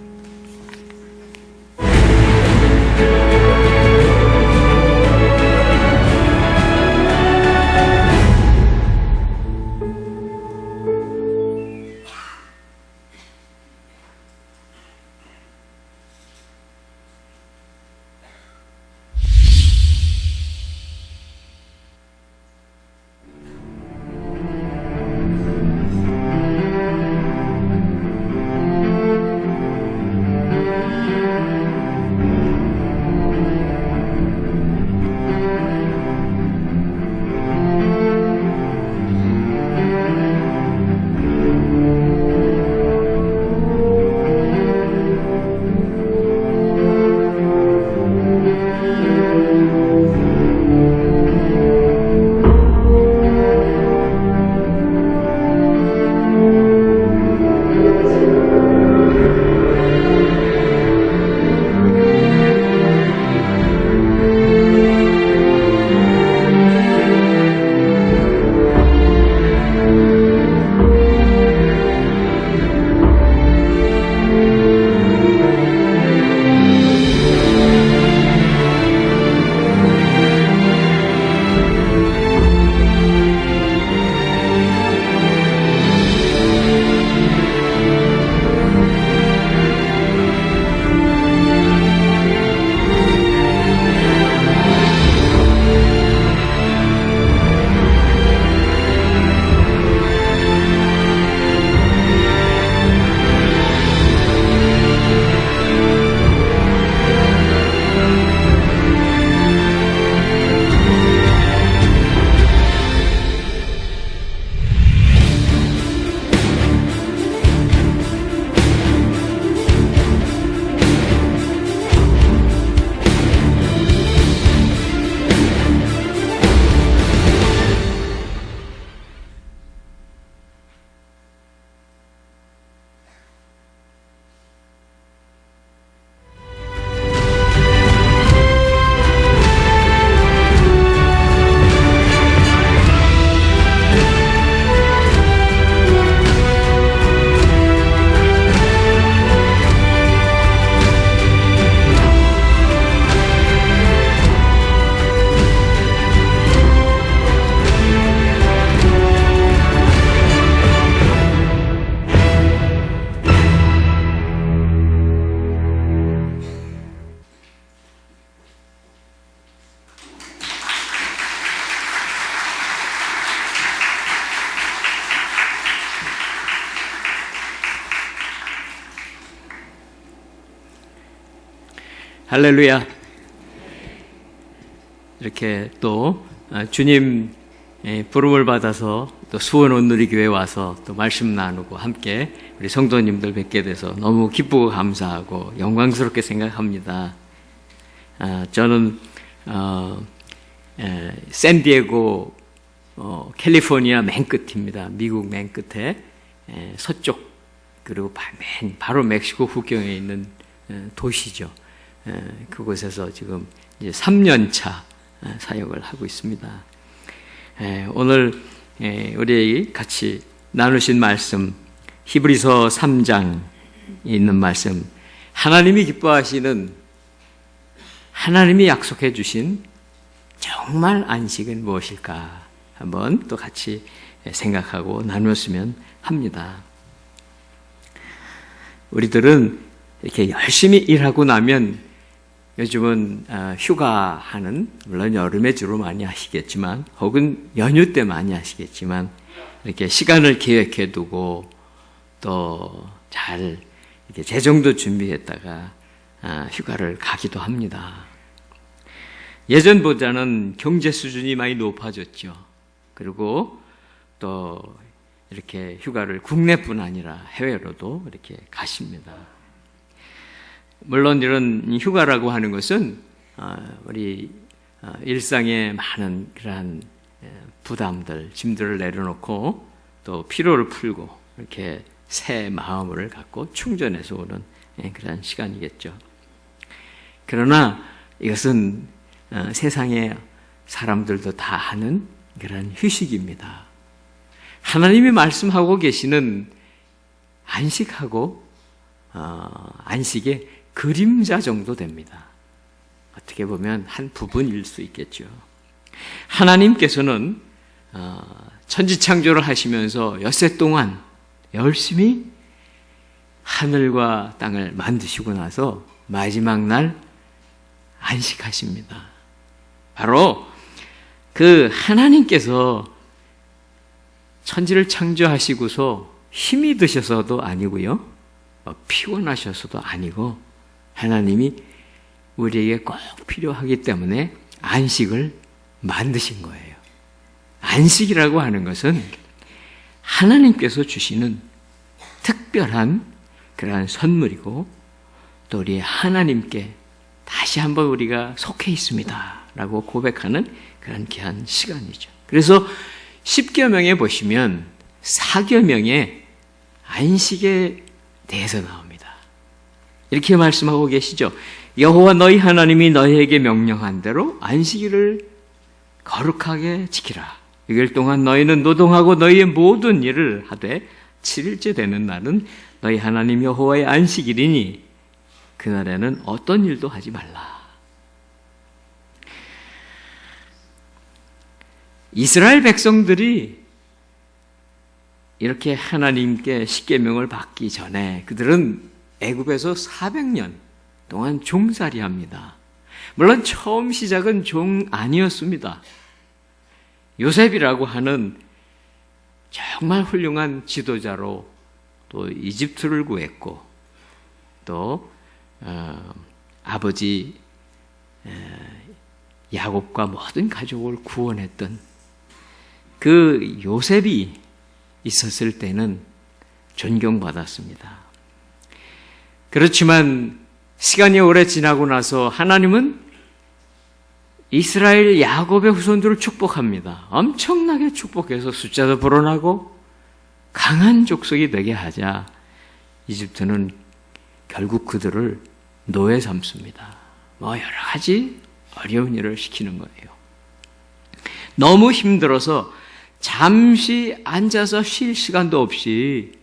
할렐루야. 이렇게 또 주님 부름을 받아서 또 수원 온누리교회 와서 또 말씀 나누고 함께 우리 성도님들 뵙게 돼서 너무 기쁘고 감사하고 영광스럽게 생각합니다. 저는 샌디에고 캘리포니아 맨 끝입니다. 미국 맨 끝에 서쪽 그리고 바로 멕시코 국경에 있는 도시죠. 그곳에서 지금 이제 3년 차 사역을 하고 있습니다. 오늘 우리 같이 나누신 말씀 히브리서 3장에 있는 말씀, 하나님이 기뻐하시는, 하나님이 약속해 주신 정말 안식은 무엇일까 한번 또 같이 생각하고 나누었으면 합니다. 우리들은 이렇게 열심히 일하고 나면 요즘은 휴가하는, 물론 여름에 주로 많이 하시겠지만 혹은 연휴 때 많이 하시겠지만 이렇게 시간을 계획해 두고 또 잘 이렇게 재정도 준비했다가 휴가를 가기도 합니다. 예전보다는 경제 수준이 많이 높아졌죠. 그리고 또 이렇게 휴가를 국내뿐 아니라 해외로도 이렇게 가십니다. 물론 이런 휴가라고 하는 것은 우리 일상의 많은 그러한 부담들, 짐들을 내려놓고 또 피로를 풀고 이렇게 새 마음을 갖고 충전해서 오는 그런 시간이겠죠. 그러나 이것은 세상의 사람들도 다 하는 그런 휴식입니다. 하나님이 말씀하고 계시는 안식하고 안식의 그림자 정도 됩니다. 어떻게 보면 한 부분일 수 있겠죠. 하나님께서는 천지창조를 하시면서 엿새 동안 열심히 하늘과 땅을 만드시고 나서 마지막 날 안식하십니다. 바로 그 하나님께서 천지를 창조하시고서 힘이 드셔서도 아니고요, 피곤하셔서도 아니고 하나님이 우리에게 꼭 필요하기 때문에 안식을 만드신 거예요. 안식이라고 하는 것은 하나님께서 주시는 특별한 그러한 선물이고 또 우리 하나님께 다시 한번 우리가 속해 있습니다 라고 고백하는 그런 귀한 시간이죠. 그래서 10계명에 보시면 4계명에 안식에 대해서 나옵니다. 이렇게 말씀하고 계시죠. 여호와 너희 하나님이 너희에게 명령한 대로 안식일을 거룩하게 지키라. 6일 동안 너희는 노동하고 너희의 모든 일을 하되 7일째 되는 날은 너희 하나님 여호와의 안식일이니 그날에는 어떤 일도 하지 말라. 이스라엘 백성들이 이렇게 하나님께 십계명을 받기 전에 그들은 애굽에서 400년 동안 종살이합니다. 물론 처음 시작은 종 아니었습니다. 요셉이라고 하는 정말 훌륭한 지도자로 또 이집트를 구했고 또 아버지 야곱과 모든 가족을 구원했던 그 요셉이 있었을 때는 존경받았습니다. 그렇지만 시간이 오래 지나고 나서 하나님은 이스라엘 야곱의 후손들을 축복합니다. 엄청나게 축복해서 숫자도 불어나고 강한 족속이 되게 하자 이집트는 결국 그들을 노예 삼습니다. 여러 가지 어려운 일을 시키는 거예요. 너무 힘들어서 잠시 앉아서 쉴 시간도 없이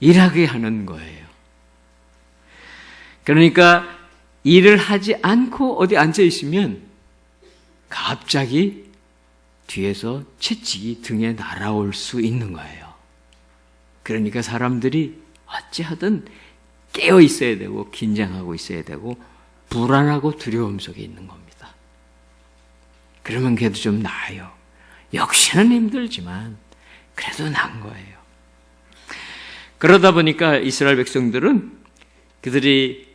일하게 하는 거예요. 그러니까 일을 하지 않고 어디 앉아 있으면 갑자기 뒤에서 채찍이 등에 날아올 수 있는 거예요. 그러니까 사람들이 어찌하든 깨어 있어야 되고 긴장하고 있어야 되고 불안하고 두려움 속에 있는 겁니다. 그러면 그래도 좀 나아요. 역시는 힘들지만 그래도 나은 거예요. 그러다 보니까 이스라엘 백성들은 그들이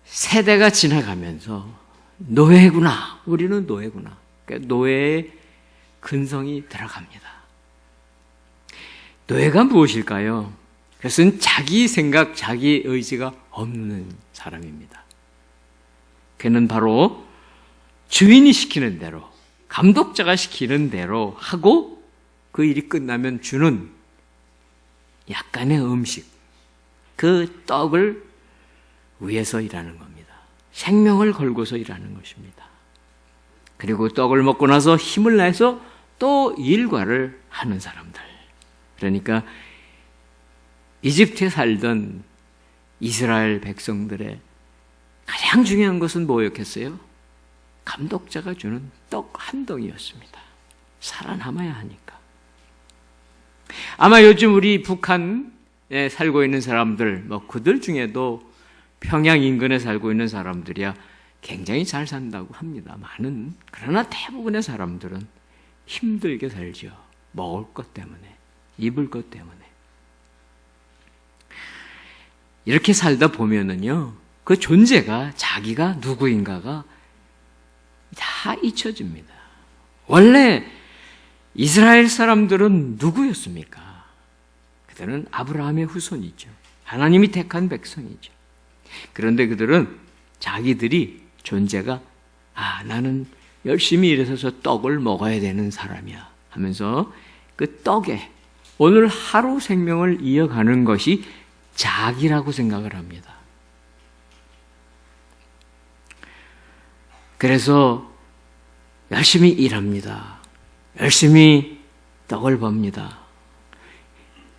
세대가 지나가면서 노예구나, 우리는 노예구나. 그러니까 노예의 근성이 들어갑니다. 노예가 무엇일까요? 그것은 자기 생각, 자기 의지가 없는 사람입니다. 그는 바로 주인이 시키는 대로, 감독자가 시키는 대로 하고 그 일이 끝나면 주는 약간의 음식, 그 떡을 위해서 일하는 겁니다. 생명을 걸고서 일하는 것입니다. 그리고 떡을 먹고 나서 힘을 내서 또 일과를 하는 사람들. 그러니까 이집트에 살던 이스라엘 백성들의 가장 중요한 것은 뭐였겠어요? 감독자가 주는 떡 한 덩이였습니다. 살아남아야 하니까. 아마 요즘 우리 북한에 살고 있는 사람들, 그들 중에도 평양 인근에 살고 있는 사람들이야 굉장히 잘 산다고 합니다. 그러나 대부분의 사람들은 힘들게 살죠. 먹을 것 때문에, 입을 것 때문에. 이렇게 살다 보면은요, 그 존재가, 자기가 누구인가가 다 잊혀집니다. 원래 이스라엘 사람들은 누구였습니까? 그들은 아브라함의 후손이죠. 하나님이 택한 백성이죠. 그런데 그들은 자기들이 존재가 나는 열심히 일해서 저 떡을 먹어야 되는 사람이야 하면서 그 떡에 오늘 하루 생명을 이어가는 것이 자기라고 생각을 합니다. 그래서 열심히 일합니다. 열심히 떡을 법니다.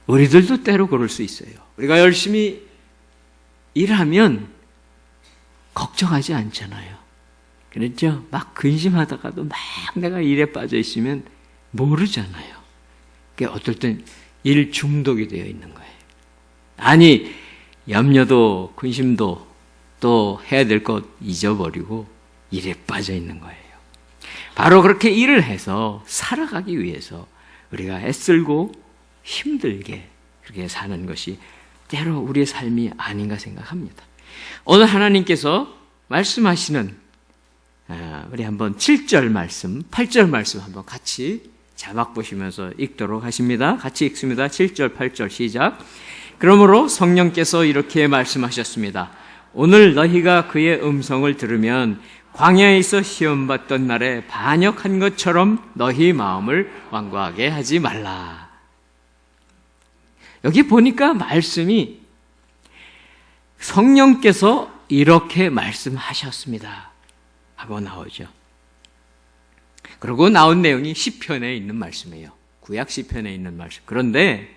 우리들도 때로 그럴 수 있어요. 우리가 열심히 일하면 걱정하지 않잖아요. 그렇죠? 막 근심하다가도 막 내가 일에 빠져 있으면 모르잖아요. 그러니까 어떨 땐 일 중독이 되어 있는 거예요. 아니, 염려도 근심도 또 해야 될 것 잊어버리고 일에 빠져 있는 거예요. 바로 그렇게 일을 해서 살아가기 위해서 우리가 애쓰고 힘들게 그렇게 사는 것이 때로 우리의 삶이 아닌가 생각합니다. 오늘 하나님께서 말씀하시는 우리 한번 7절 말씀, 8절 말씀 한번 같이 자막 보시면서 읽도록 하십니다. 같이 읽습니다. 7절, 8절 시작. 그러므로 성령께서 이렇게 말씀하셨습니다. 오늘 너희가 그의 음성을 들으면 광야에서 시험받던 날에 반역한 것처럼 너희 마음을 완고하게 하지 말라. 여기 보니까 말씀이 성령께서 이렇게 말씀하셨습니다 하고 나오죠. 그리고 나온 내용이 시편에 있는 말씀이에요. 구약 시편에 있는 말씀. 그런데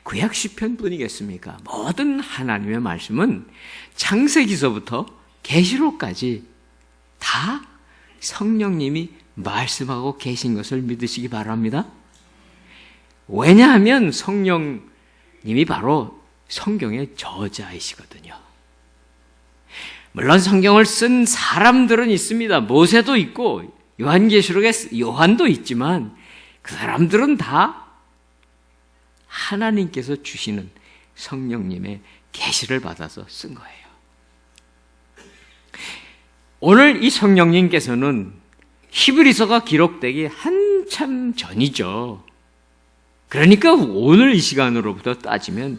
구약 시편뿐이겠습니까? 모든 하나님의 말씀은 창세기서부터 계시록까지 다 성령님이 말씀하고 계신 것을 믿으시기 바랍니다. 왜냐하면 성령님이 바로 성경의 저자이시거든요. 물론 성경을 쓴 사람들은 있습니다. 모세도 있고 요한계시록에 요한도 있지만 그 사람들은 다 하나님께서 주시는 성령님의 계시를 받아서 쓴 거예요. 오늘 이 성령님께서는 히브리서가 기록되기 한참 전이죠. 그러니까 오늘 이 시간으로부터 따지면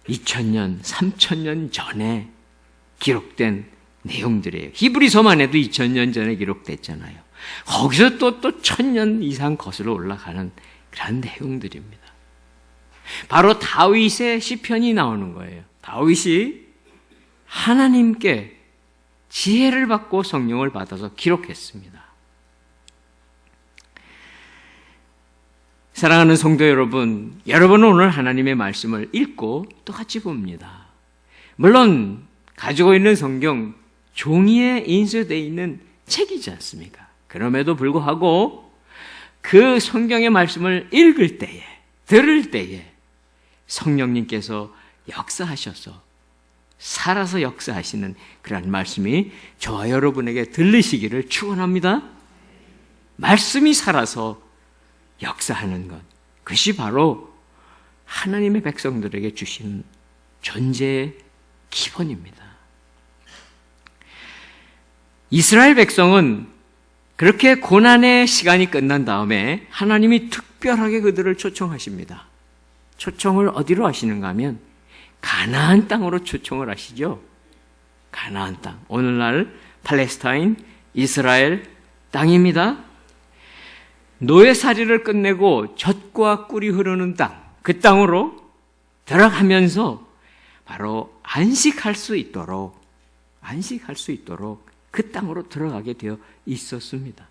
2000년, 3000년 전에 기록된 내용들이에요. 히브리서만 해도 2000년 전에 기록됐잖아요. 거기서 또 1000년 이상 거슬러 올라가는 그런 내용들입니다. 바로 다윗의 시편이 나오는 거예요. 다윗이 하나님께 지혜를 받고 성령을 받아서 기록했습니다. 사랑하는 성도 여러분, 여러분은 오늘 하나님의 말씀을 읽고 또 같이 봅니다. 물론 가지고 있는 성경 종이에 인쇄되어 있는 책이지 않습니까? 그럼에도 불구하고 그 성경의 말씀을 읽을 때에, 들을 때에 성령님께서 역사하셔서 살아서 역사하시는 그런 말씀이 저와 여러분에게 들리시기를 축원합니다. 말씀이 살아서 역사하는 것, 그것이 바로 하나님의 백성들에게 주신 존재의 기본입니다. 이스라엘 백성은 그렇게 고난의 시간이 끝난 다음에 하나님이 특별하게 그들을 초청하십니다. 초청을 어디로 하시는가 하면 가나안 땅으로 초청을 하시죠. 가나안 땅. 오늘날 팔레스타인, 이스라엘 땅입니다. 노예살이를 끝내고 젖과 꿀이 흐르는 땅, 그 땅으로 들어가면서 바로 안식할 수 있도록 그 땅으로 들어가게 되어 있었습니다.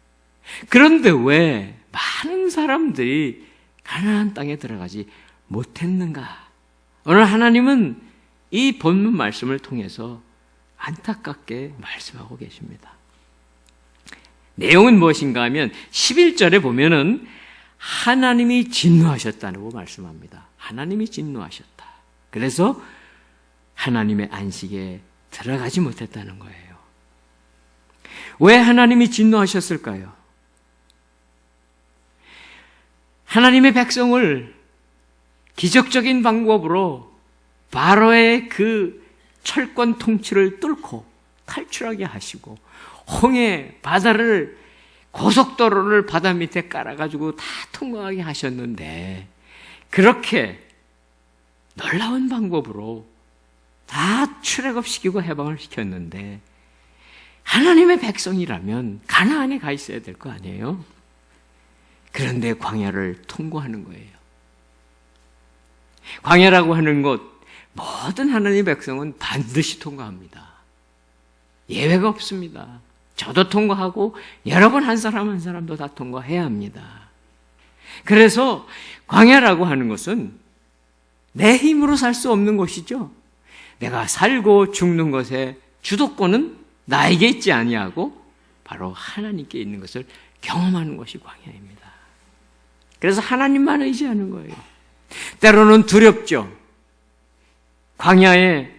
그런데 왜 많은 사람들이 가나안 땅에 들어가지 못했는가? 오늘 하나님은 이 본문 말씀을 통해서 안타깝게 말씀하고 계십니다. 내용은 무엇인가 하면 11절에 보면은 하나님이 진노하셨다고 말씀합니다. 하나님이 진노하셨다. 그래서 하나님의 안식에 들어가지 못했다는 거예요. 왜 하나님이 진노하셨을까요? 하나님의 백성을 기적적인 방법으로 바로의 그 철권 통치를 뚫고 탈출하게 하시고 홍해 바다를 고속도로를 바다 밑에 깔아가지고 다 통과하게 하셨는데 그렇게 놀라운 방법으로 다 출애굽시키고 해방을 시켰는데 하나님의 백성이라면 가나안에 가 있어야 될 거 아니에요? 그런데 광야를 통과하는 거예요. 광야라고 하는 곳 모든 하나님의 백성은 반드시 통과합니다. 예외가 없습니다. 저도 통과하고 여러분 한 사람 한 사람도 다 통과해야 합니다. 그래서 광야라고 하는 것은 내 힘으로 살 수 없는 것이죠. 내가 살고 죽는 것의 주도권은 나에게 있지 아니하고 바로 하나님께 있는 것을 경험하는 것이 광야입니다. 그래서 하나님만 의지하는 거예요. 때로는 두렵죠. 광야에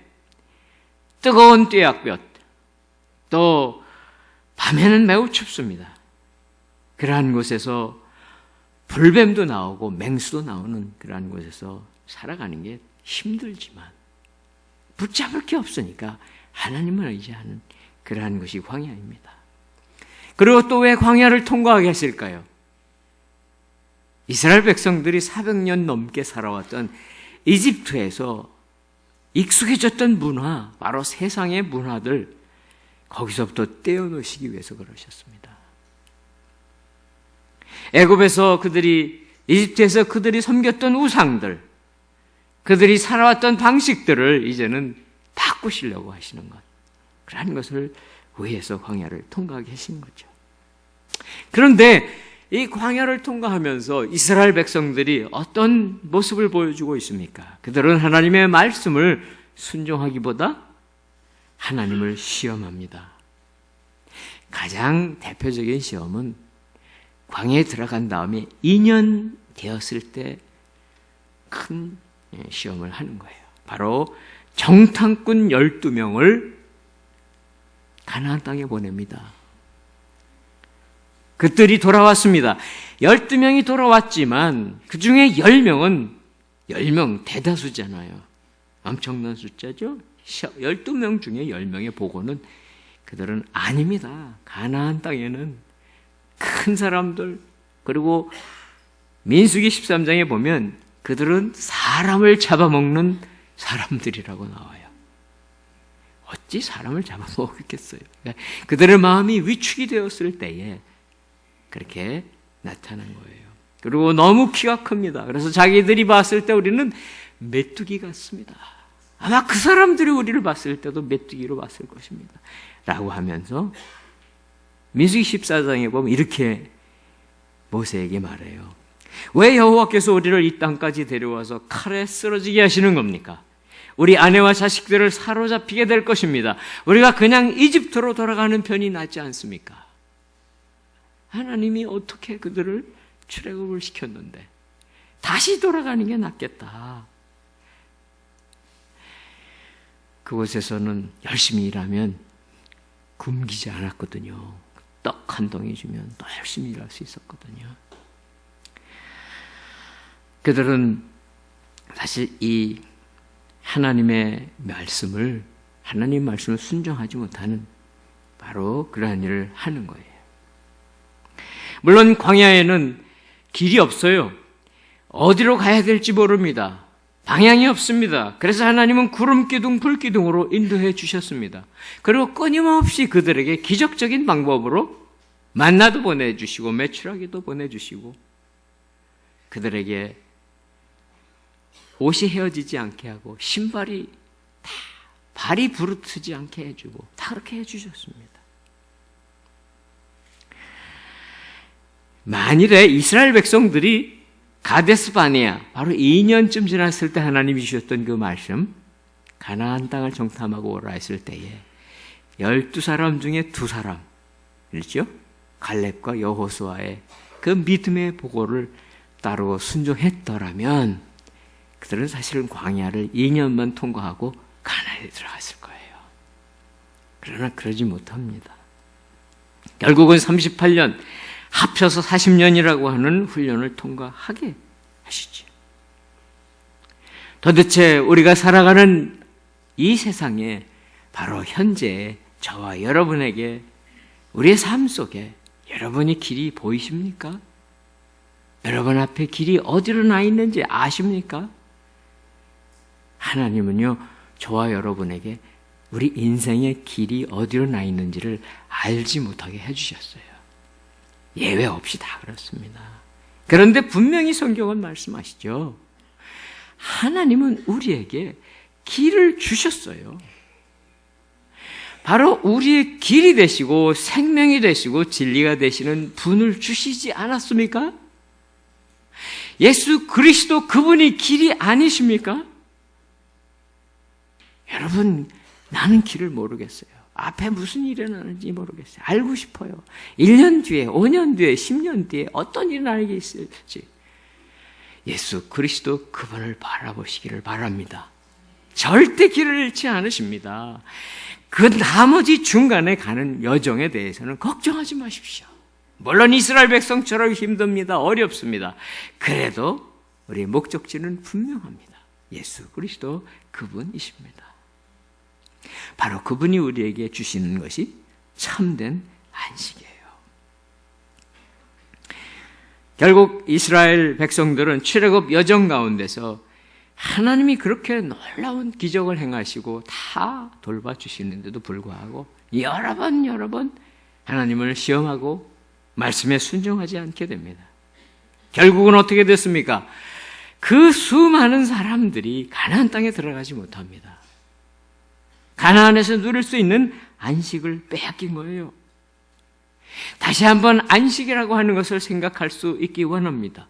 뜨거운 뙤약볕, 또 밤에는 매우 춥습니다. 그러한 곳에서 불뱀도 나오고 맹수도 나오는 그러한 곳에서 살아가는 게 힘들지만 붙잡을 게 없으니까 하나님을 의지하는 그러한 것이 광야입니다. 그리고 또 왜 광야를 통과하게 했을까요? 이스라엘 백성들이 400년 넘게 살아왔던 이집트에서 익숙해졌던 문화, 바로 세상의 문화들, 거기서부터 떼어놓으시기 위해서 그러셨습니다. 애굽에서 이집트에서 그들이 섬겼던 우상들, 그들이 살아왔던 방식들을 이제는 바꾸시려고 하시는 것, 그런 것을 위해서 광야를 통과하게 하신 거죠. 그런데 이 광야를 통과하면서 이스라엘 백성들이 어떤 모습을 보여주고 있습니까? 그들은 하나님의 말씀을 순종하기보다 하나님을 시험합니다. 가장 대표적인 시험은 광야에 들어간 다음에 2년 되었을 때 큰 시험을 하는 거예요. 바로 정탐꾼 12명을 가나안 땅에 보냅니다. 그들이 돌아왔습니다. 12명이 돌아왔지만 그 중에 10명은 10명 대다수잖아요. 엄청난 숫자죠. 12명 중에 10명의 보고는 그들은 아닙니다. 가나안 땅에는 큰 사람들, 그리고 민수기 13장에 보면 그들은 사람을 잡아먹는 사람들이라고 나와요. 어찌 사람을 잡아먹겠어요? 그러니까 그들의 마음이 위축이 되었을 때에 그렇게 나타난 거예요. 그리고 너무 키가 큽니다. 그래서 자기들이 봤을 때 우리는 메뚜기 같습니다. 아마 그 사람들이 우리를 봤을 때도 메뚜기로 봤을 것입니다. 라고 하면서 민수기 14장에 보면 이렇게 모세에게 말해요. 왜 여호와께서 우리를 이 땅까지 데려와서 칼에 쓰러지게 하시는 겁니까? 우리 아내와 자식들을 사로잡히게 될 것입니다. 우리가 그냥 이집트로 돌아가는 편이 낫지 않습니까? 하나님이 어떻게 그들을 출애굽을 시켰는데 다시 돌아가는 게 낫겠다. 그곳에서는 열심히 일하면 굶기지 않았거든요. 떡 한 덩이 주면 더 열심히 일할 수 있었거든요. 그들은 사실 이 하나님 말씀을 순종하지 못하는 바로 그러한 일을 하는 거예요. 물론 광야에는 길이 없어요. 어디로 가야 될지 모릅니다. 방향이 없습니다. 그래서 하나님은 구름기둥, 불기둥으로 인도해 주셨습니다. 그리고 끊임없이 그들에게 기적적인 방법으로 만나도 보내주시고 메추라기도 보내주시고 그들에게 옷이 헤어지지 않게 하고 신발이 다 발이 부르트지 않게 해주고 다 그렇게 해주셨습니다. 만일에 이스라엘 백성들이 가데스 바네아 바로 2년쯤 지났을 때 하나님이 주셨던 그 말씀 가나안 땅을 정탐하고 오라 했을 때에 12사람 중에 2사람 그렇죠? 갈렙과 여호수아의 그 믿음의 보고를 따르고 순종했더라면 그들은 사실은 광야를 2년만 통과하고 가나안에 들어갔을 거예요. 그러나 그러지 못합니다. 결국은 38년 합쳐서 40년이라고 하는 훈련을 통과하게 하시죠. 도대체 우리가 살아가는 이 세상에 바로 현재 저와 여러분에게 우리의 삶 속에 여러분이 길이 보이십니까? 여러분 앞에 길이 어디로 나 있는지 아십니까? 하나님은요, 저와 여러분에게 우리 인생의 길이 어디로 나 있는지를 알지 못하게 해주셨어요. 예외 없이 다 그렇습니다. 그런데 분명히 성경은 말씀하시죠. 하나님은 우리에게 길을 주셨어요. 바로 우리의 길이 되시고 생명이 되시고 진리가 되시는 분을 주시지 않았습니까? 예수 그리스도 그분이 길이 아니십니까? 여러분, 나는 길을 모르겠어요. 앞에 무슨 일이 일어나는지 모르겠어요. 알고 싶어요. 1년 뒤에, 5년 뒤에, 10년 뒤에 어떤 일이 나에게 있을지. 예수 그리스도 그분을 바라보시기를 바랍니다. 절대 길을 잃지 않으십니다. 그 나머지 중간에 가는 여정에 대해서는 걱정하지 마십시오. 물론 이스라엘 백성처럼 힘듭니다. 어렵습니다. 그래도 우리의 목적지는 분명합니다. 예수 그리스도 그분이십니다. 바로 그분이 우리에게 주시는 것이 참된 안식이에요. 결국 이스라엘 백성들은 출애굽 여정 가운데서 하나님이 그렇게 놀라운 기적을 행하시고 다 돌봐주시는데도 불구하고 여러 번 하나님을 시험하고 말씀에 순종하지 않게 됩니다. 결국은 어떻게 됐습니까? 그 수많은 사람들이 가나안 땅에 들어가지 못합니다. 가나안에서 누릴 수 있는 안식을 빼앗긴 거예요. 다시 한번 안식이라고 하는 것을 생각할 수 있기 원합니다.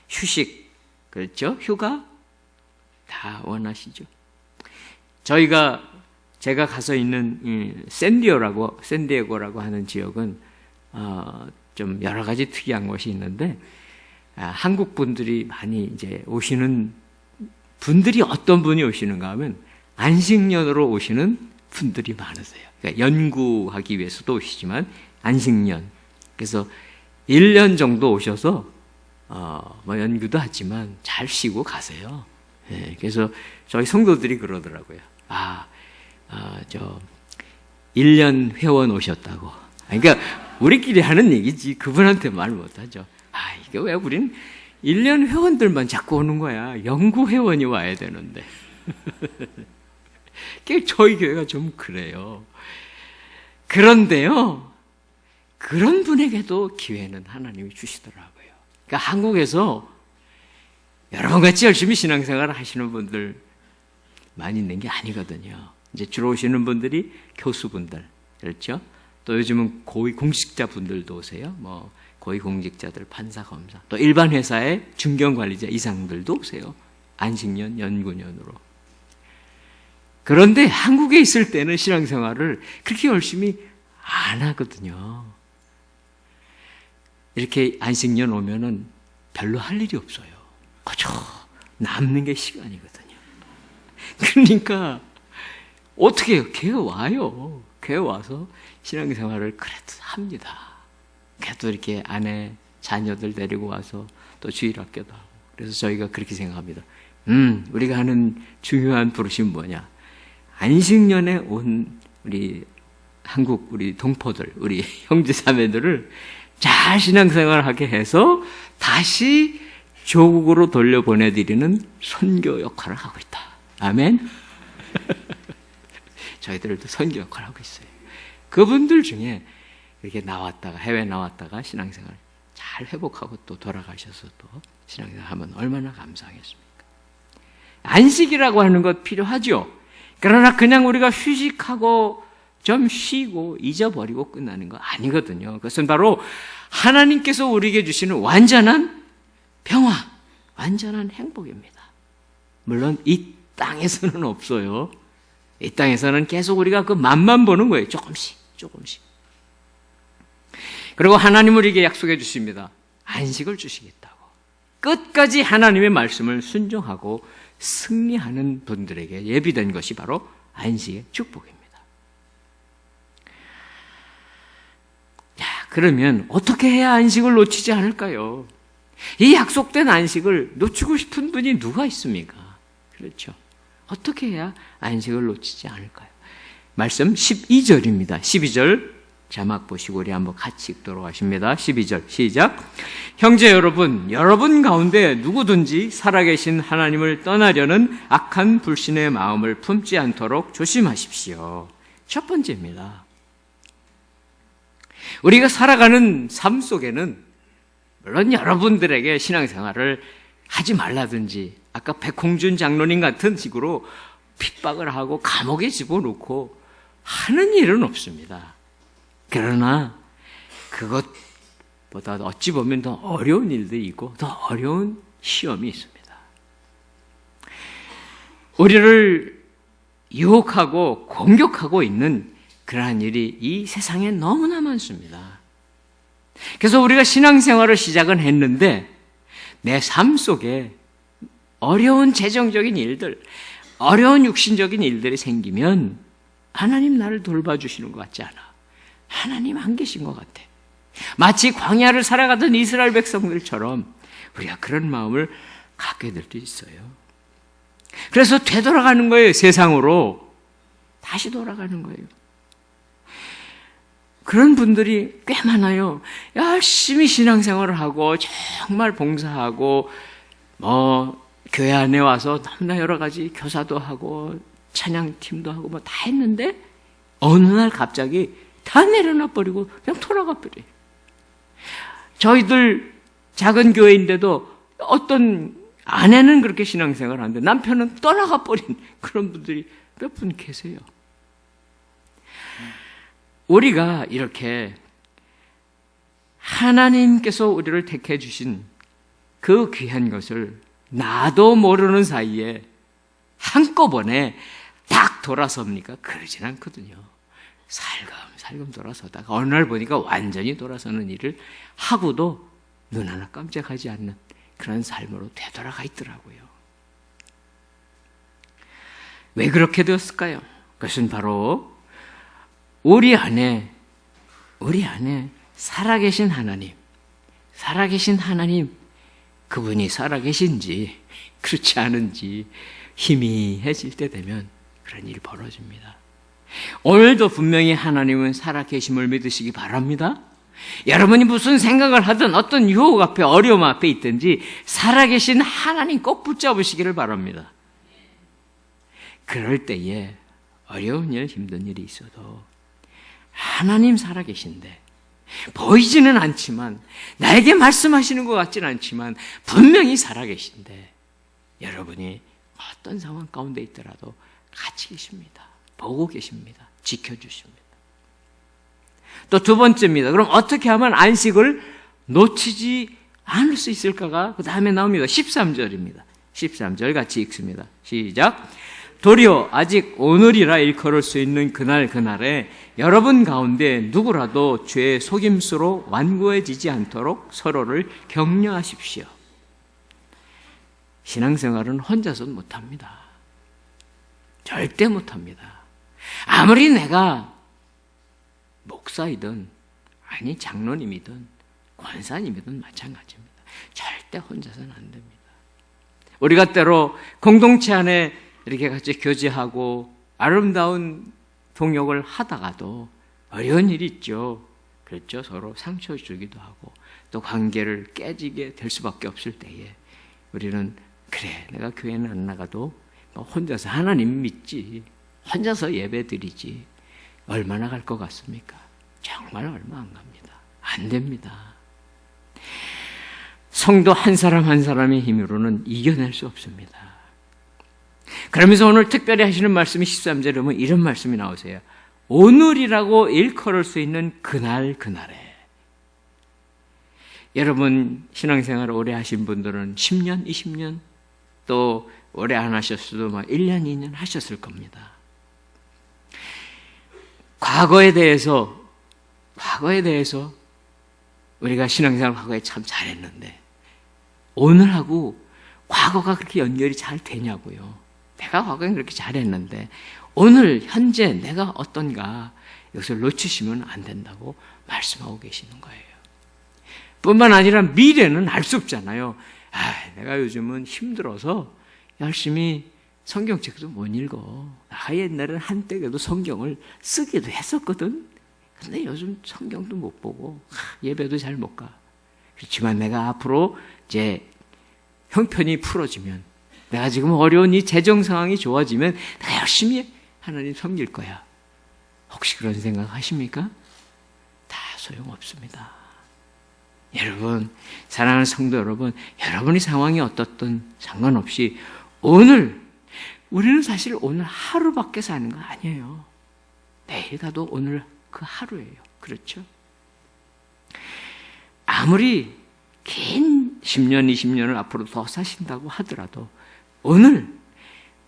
휴식, 그렇죠? 휴가 다 원하시죠. 제가 가서 있는 샌디에고라고 하는 지역은 좀 여러 가지 특이한 것이 있는데 한국 분들이 많이 이제 오시는 분들이 어떤 분이 오시는가 하면 안식년으로 오시는 분들이 많으세요. 그러니까 연구하기 위해서도 오시지만 안식년. 그래서 1년 정도 오셔서 연구도 하지만 잘 쉬고 가세요. 네, 그래서 저희 성도들이 그러더라고요. 1년 회원 오셨다고. 그러니까 우리끼리 하는 얘기지 그분한테 말 못하죠. 이게 왜 우린 1년 회원들만 자꾸 오는 거야. 연구 회원이 와야 되는데. 저희 교회가 좀 그래요. 그런데요, 그런 분에게도 기회는 하나님이 주시더라고요. 그러니까 한국에서 여러분같이 열심히 신앙생활을 하시는 분들 많이 있는 게 아니거든요. 이제 주로 오시는 분들이 교수분들, 그렇죠? 또 요즘은 고위공직자 분들도 오세요. 고위공직자들, 판사, 검사, 또 일반 회사의 중견관리자 이상들도 오세요. 안식년, 연구년으로. 그런데 한국에 있을 때는 신앙생활을 그렇게 열심히 안 하거든요. 이렇게 안식년 오면은 별로 할 일이 없어요. 그저 남는 게 시간이거든요. 그러니까 어떻게 해요? 걔가 와요. 걔 와서 신앙생활을 그래도 합니다. 걔도 이렇게 아내, 자녀들 데리고 와서 또 주일학교도 하고. 그래서 저희가 그렇게 생각합니다. 우리가 하는 중요한 부르심은 뭐냐? 안식년에 온 우리 한국 우리 동포들, 우리 형제자매들을 잘 신앙생활하게 해서 다시 조국으로 돌려보내드리는 선교 역할을 하고 있다. 아멘. 저희들도 선교 역할을 하고 있어요. 그분들 중에 이렇게 나왔다가 해외 나왔다가 신앙생활 잘 회복하고 또 돌아가셔서 또 신앙생활 하면 얼마나 감사하겠습니까? 안식이라고 하는 것 필요하죠. 그러나 그냥 우리가 휴식하고 좀 쉬고 잊어버리고 끝나는 거 아니거든요. 그것은 바로 하나님께서 우리에게 주시는 완전한 평화, 완전한 행복입니다. 물론 이 땅에서는 없어요. 이 땅에서는 계속 우리가 그 맛만 보는 거예요. 조금씩. 그리고 하나님 우리에게 약속해 주십니다. 안식을 주시겠다고. 끝까지 하나님의 말씀을 순종하고 승리하는 분들에게 예비된 것이 바로 안식의 축복입니다. 자, 그러면 어떻게 해야 안식을 놓치지 않을까요? 이 약속된 안식을 놓치고 싶은 분이 누가 있습니까? 그렇죠. 어떻게 해야 안식을 놓치지 않을까요? 말씀 12절입니다. 12절 자막 보시고 우리 한번 같이 읽도록 하십니다. 12절 시작. 형제 여러분, 여러분 가운데 누구든지 살아계신 하나님을 떠나려는 악한 불신의 마음을 품지 않도록 조심하십시오. 첫 번째입니다. 우리가 살아가는 삶 속에는 물론 여러분들에게 신앙생활을 하지 말라든지 아까 백홍준 장로님 같은 식으로 핍박을 하고 감옥에 집어넣고 하는 일은 없습니다. 그러나 그것보다 어찌 보면 더 어려운 일들이 있고 더 어려운 시험이 있습니다. 우리를 유혹하고 공격하고 있는 그러한 일이 이 세상에 너무나 많습니다. 그래서 우리가 신앙생활을 시작은 했는데 내 삶 속에 어려운 재정적인 일들, 어려운 육신적인 일들이 생기면 하나님 나를 돌봐주시는 것 같지 않아. 하나님 안 계신 것 같아. 마치 광야를 살아가던 이스라엘 백성들처럼 우리가 그런 마음을 갖게 될 수 있어요. 그래서 되돌아가는 거예요. 세상으로 다시 돌아가는 거예요. 그런 분들이 꽤 많아요. 열심히 신앙생활을 하고 정말 봉사하고 교회 안에 와서 너무나 여러 가지 교사도 하고 찬양팀도 하고 다 했는데 어느 날 갑자기 다 내려놔 버리고 그냥 돌아가 버려요. 저희들 작은 교회인데도 어떤 아내는 그렇게 신앙생활을 하는데 남편은 떠나가 버린 그런 분들이 몇 분 계세요. 우리가 이렇게 하나님께서 우리를 택해 주신 그 귀한 것을 나도 모르는 사이에 한꺼번에 딱 돌아섭니까? 그러진 않거든요. 살금살금 돌아서다가 어느 날 보니까 완전히 돌아서는 일을 하고도 눈 하나 깜짝하지 않는 그런 삶으로 되돌아가 있더라고요. 왜 그렇게 되었을까요? 그것은 바로 우리 안에 살아계신 하나님, 그분이 살아계신지 그렇지 않은지 희미해질 때 되면 그런 일이 벌어집니다. 오늘도 분명히 하나님은 살아계심을 믿으시기 바랍니다. 여러분이 무슨 생각을 하든 어떤 유혹 앞에 어려움 앞에 있든지 살아계신 하나님 꼭 붙잡으시기를 바랍니다. 그럴 때에 어려운 일, 힘든 일이 있어도 하나님 살아계신데 보이지는 않지만 나에게 말씀하시는 것 같지는 않지만 분명히 살아계신데 여러분이 어떤 상황 가운데 있더라도 같이 계십니다. 보고 계십니다. 지켜주십니다. 또 두 번째입니다. 그럼 어떻게 하면 안식을 놓치지 않을 수 있을까가 그 다음에 나옵니다. 13절입니다. 13절 같이 읽습니다. 시작. 도리어 아직 오늘이라 일컬을 수 있는 그날에 여러분 가운데 누구라도 죄의 속임수로 완고해지지 않도록 서로를 격려하십시오. 신앙생활은 혼자서는 못합니다. 절대 못합니다. 아무리 내가 목사이든 아니 장로님이든 권사님이든 마찬가지입니다. 절대 혼자서는 안 됩니다. 우리가 때로 공동체 안에 이렇게 같이 교제하고 아름다운 동역을 하다가도 어려운 일이 있죠. 그렇죠. 서로 상처 주기도 하고 또 관계를 깨지게 될 수밖에 없을 때에 우리는 그래, 내가 교회는 안 나가도 혼자서 하나님 믿지, 혼자서 예배 드리지, 얼마나 갈 것 같습니까? 정말 얼마 안 갑니다. 안 됩니다. 성도 한 사람 한 사람의 힘으로는 이겨낼 수 없습니다. 그러면서 오늘 특별히 하시는 말씀이 13절에 보면 이런 말씀이 나오세요. 오늘이라고 일컬을 수 있는 그날에. 여러분 신앙생활 오래 하신 분들은 10년, 20년 또 오래 안 하셨어도 1년, 2년 하셨을 겁니다. 과거에 대해서 우리가 신앙생활 과거에 참 잘했는데 오늘하고 과거가 그렇게 연결이 잘 되냐고요. 내가 과거에 그렇게 잘했는데 오늘 현재 내가 어떤가 이것을 놓치시면 안 된다고 말씀하고 계시는 거예요. 뿐만 아니라 미래는 알 수 없잖아요. 내가 요즘은 힘들어서 열심히 성경책도 못 읽어. 나 옛날에는 한때 그래도 성경을 쓰기도 했었거든. 근데 요즘 성경도 못 보고 예배도 잘 못 가. 그렇지만 내가 앞으로 이제 형편이 풀어지면, 내가 지금 어려운 이 재정 상황이 좋아지면 내가 열심히 하나님 섬길 거야. 혹시 그런 생각 하십니까? 다 소용없습니다. 여러분, 사랑하는 성도 여러분, 여러분의 상황이 어떻든 상관없이 우리는 사실 오늘 하루밖에 사는 거 아니에요. 내일 가도 오늘 그 하루예요. 그렇죠? 아무리 긴 10년, 20년을 앞으로 더 사신다고 하더라도 오늘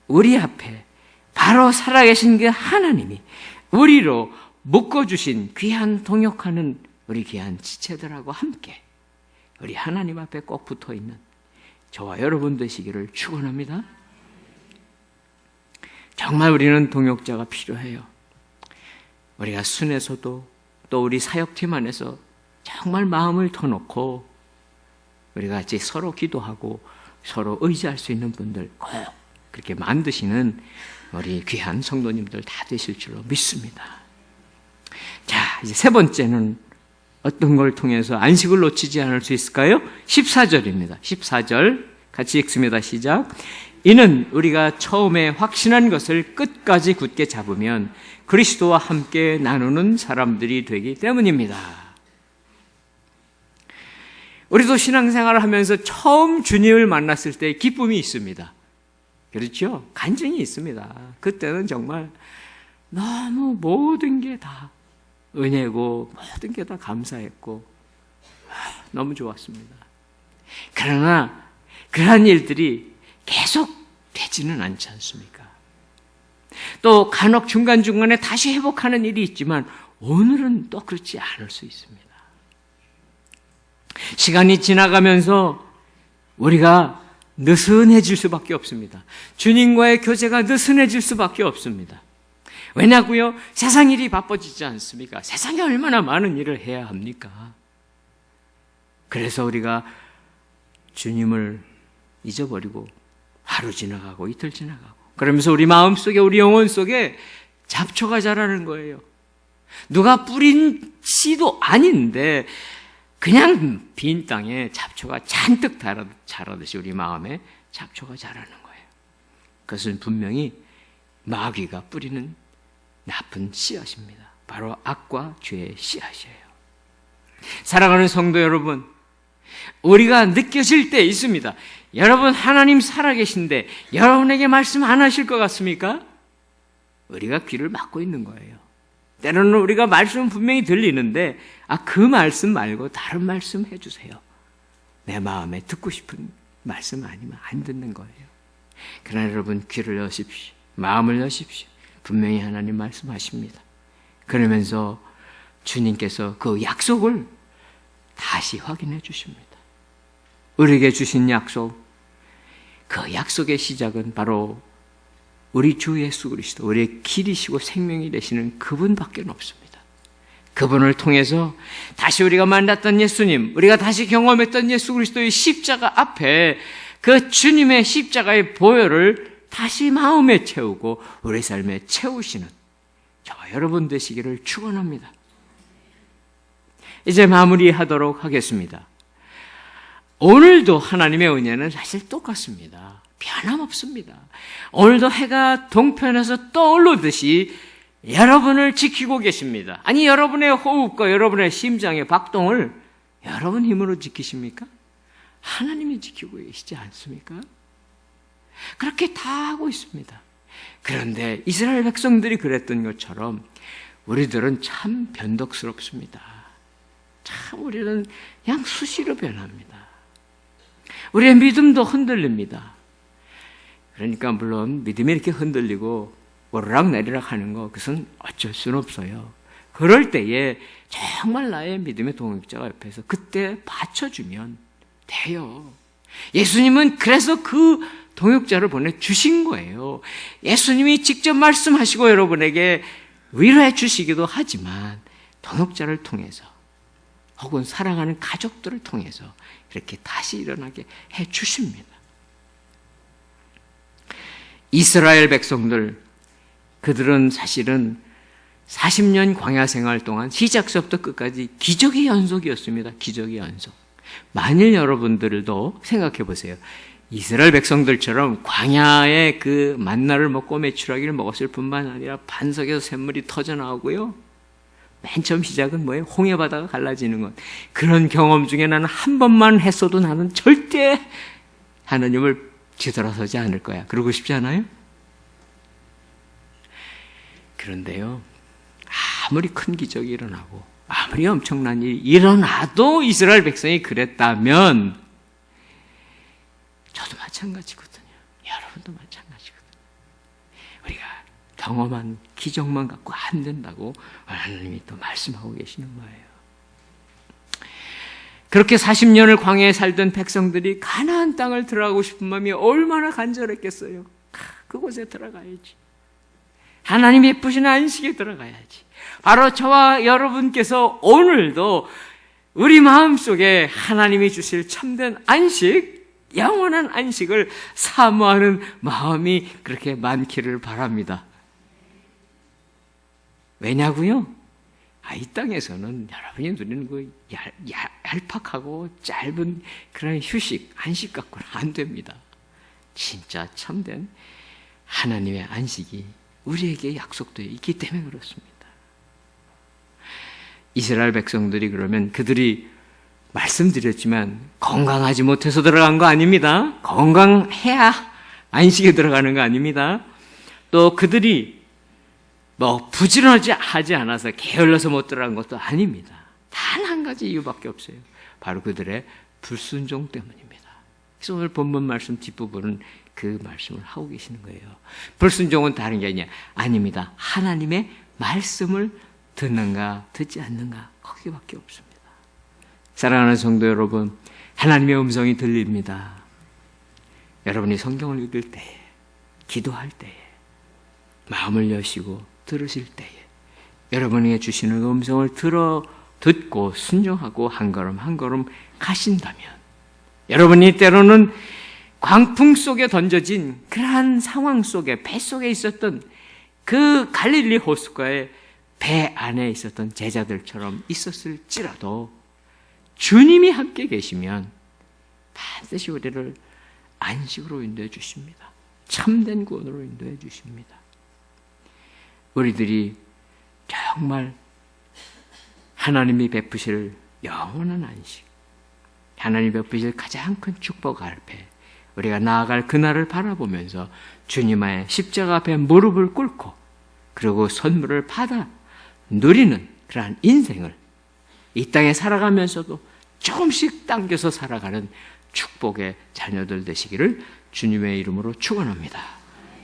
우리 앞에 바로 살아계신 그 하나님이 우리로 묶어주신 귀한 동역하는 우리 귀한 지체들하고 함께 우리 하나님 앞에 꼭 붙어있는 저와 여러분 되시기를 축원합니다. 정말 우리는 동역자가 필요해요. 우리가 순에서도 또 우리 사역팀 안에서 정말 마음을 터놓고 우리가 같이 서로 기도하고 서로 의지할 수 있는 분들 꼭 그렇게 만드시는 우리 귀한 성도님들 다 되실 줄로 믿습니다. 자, 이제 세 번째는 어떤 걸 통해서 안식을 놓치지 않을 수 있을까요? 14절입니다. 14절 같이 읽습니다. 시작. 이는 우리가 처음에 확신한 것을 끝까지 굳게 잡으면 그리스도와 함께 나누는 사람들이 되기 때문입니다. 우리도 신앙생활을 하면서 처음 주님을 만났을 때 기쁨이 있습니다. 그렇죠? 간증이 있습니다. 그때는 정말 너무 모든 게 다 은혜고 모든 게 다 감사했고 너무 좋았습니다. 그러나 그러한 일들이 계속 되지는 않지 않습니까? 또 간혹 중간중간에 다시 회복하는 일이 있지만 오늘은 또 그렇지 않을 수 있습니다. 시간이 지나가면서 우리가 느슨해질 수밖에 없습니다. 주님과의 교제가 느슨해질 수밖에 없습니다. 왜냐고요? 세상 일이 바빠지지 않습니까? 세상에 얼마나 많은 일을 해야 합니까? 그래서 우리가 주님을 잊어버리고 하루 지나가고 이틀 지나가고 그러면서 우리 마음속에 우리 영혼 속에 잡초가 자라는 거예요. 누가 뿌린 씨도 아닌데 그냥 빈 땅에 잡초가 잔뜩 자라듯이 우리 마음에 잡초가 자라는 거예요. 그것은 분명히 마귀가 뿌리는 나쁜 씨앗입니다. 바로 악과 죄의 씨앗이에요. 사랑하는 성도 여러분, 우리가 느껴질 때 있습니다. 여러분 하나님 살아계신데 여러분에게 말씀 안 하실 것 같습니까? 우리가 귀를 막고 있는 거예요. 때로는 우리가 말씀은 분명히 들리는데 그 말씀 말고 다른 말씀 해주세요. 내 마음에 듣고 싶은 말씀 아니면 안 듣는 거예요. 그러나 여러분 귀를 여십시오. 마음을 여십시오. 분명히 하나님 말씀하십니다. 그러면서 주님께서 그 약속을 다시 확인해 주십니다. 우리에게 주신 약속, 그 약속의 시작은 바로 우리 주 예수 그리스도, 우리의 길이시고 생명이 되시는 그분밖에 없습니다. 그분을 통해서 다시 우리가 만났던 예수님, 우리가 다시 경험했던 예수 그리스도의 십자가 앞에 그 주님의 십자가의 보혈을 다시 마음에 채우고 우리 삶에 채우시는 저와 여러분 되시기를 축원합니다. 이제 마무리하도록 하겠습니다. 오늘도 하나님의 은혜는 사실 똑같습니다. 변함없습니다. 오늘도 해가 동편에서 떠오르듯이 여러분을 지키고 계십니다. 아니, 여러분의 호흡과 여러분의 심장의 박동을 여러분 힘으로 지키십니까? 하나님이 지키고 계시지 않습니까? 그렇게 다 하고 있습니다. 그런데 이스라엘 백성들이 그랬던 것처럼 우리들은 참 변덕스럽습니다. 참 우리는 그냥 수시로 변합니다. 우리의 믿음도 흔들립니다. 그러니까 물론 믿음이 이렇게 흔들리고 오르락내리락 하는 거, 그것은 어쩔 수는 없어요. 그럴 때에 정말 나의 믿음의 동역자가 옆에서 그때 받쳐주면 돼요. 예수님은 그래서 그 동역자를 보내주신 거예요. 예수님이 직접 말씀하시고 여러분에게 위로해 주시기도 하지만 동역자를 통해서 혹은 사랑하는 가족들을 통해서 이렇게 다시 일어나게 해 주십니다. 이스라엘 백성들, 그들은 사실은 40년 광야 생활 동안 시작서부터 끝까지 기적의 연속이었습니다. 기적의 연속. 만일 여러분들도 생각해 보세요. 이스라엘 백성들처럼 광야에 그 만나를 먹고 메추라기를 먹었을 뿐만 아니라 반석에서 샘물이 터져나오고요. 맨 처음 시작은 뭐예요? 홍해바다가 갈라지는 것. 그런 경험 중에 나는 한 번만 했어도 나는 절대 하나님을 뒤돌아서지 않을 거야. 그러고 싶지 않아요? 그런데요, 아무리 큰 기적이 일어나고 아무리 엄청난 일이 일어나도 이스라엘 백성이 그랬다면 저도 마찬가지거든요. 여러분도 마찬가지거든요. 우리가 경험한 기적만 갖고 안 된다고 하나님이 또 말씀하고 계시는 거예요. 그렇게 40년을 광야에 살던 백성들이 가나안 땅을 들어가고 싶은 마음이 얼마나 간절했겠어요. 그곳에 들어가야지. 하나님 예쁘신 안식에 들어가야지. 바로 저와 여러분께서 오늘도 우리 마음속에 하나님이 주실 참된 안식, 영원한 안식을 사모하는 마음이 그렇게 많기를 바랍니다. 왜냐고요? 이 땅에서는 여러분이 누리는 그 얄팍하고 짧은 그런 휴식, 안식 갖고는 안 됩니다. 진짜 참된 하나님의 안식이 우리에게 약속되어 있기 때문에 그렇습니다. 이스라엘 백성들이 그러면 그들이 말씀드렸지만 건강하지 못해서 들어간 거 아닙니다. 건강해야 안식에 들어가는 거 아닙니다. 또 그들이 부지런하지 않아서 게을러서 못 들어간 것도 아닙니다. 단 한 가지 이유밖에 없어요. 바로 그들의 불순종 때문입니다. 그래서 오늘 본문 말씀 뒷부분은 그 말씀을 하고 계시는 거예요. 불순종은 다른 게 아닙니다. 하나님의 말씀을 듣는가 듣지 않는가 거기밖에 없습니다. 사랑하는 성도 여러분, 하나님의 음성이 들립니다. 여러분이 성경을 읽을 때에, 기도할 때에, 마음을 여시고 들으실 때에 여러분에게 주시는 음성을 듣고 순종하고 한 걸음 한 걸음 가신다면, 여러분이 때로는 광풍 속에 던져진 그러한 상황 속에, 배 속에 있었던 그 갈릴리 호숫가에 배 안에 있었던 제자들처럼 있었을지라도 주님이 함께 계시면 반드시 우리를 안식으로 인도해 주십니다. 참된 구원으로 인도해 주십니다. 우리들이 정말 하나님이 베푸실 영원한 안식, 하나님이 베푸실 가장 큰 축복 앞에 우리가 나아갈 그날을 바라보면서 주님의 십자가 앞에 무릎을 꿇고 그리고 선물을 받아 누리는 그러한 인생을 이 땅에 살아가면서도 조금씩 당겨서 살아가는 축복의 자녀들 되시기를 주님의 이름으로 축원합니다.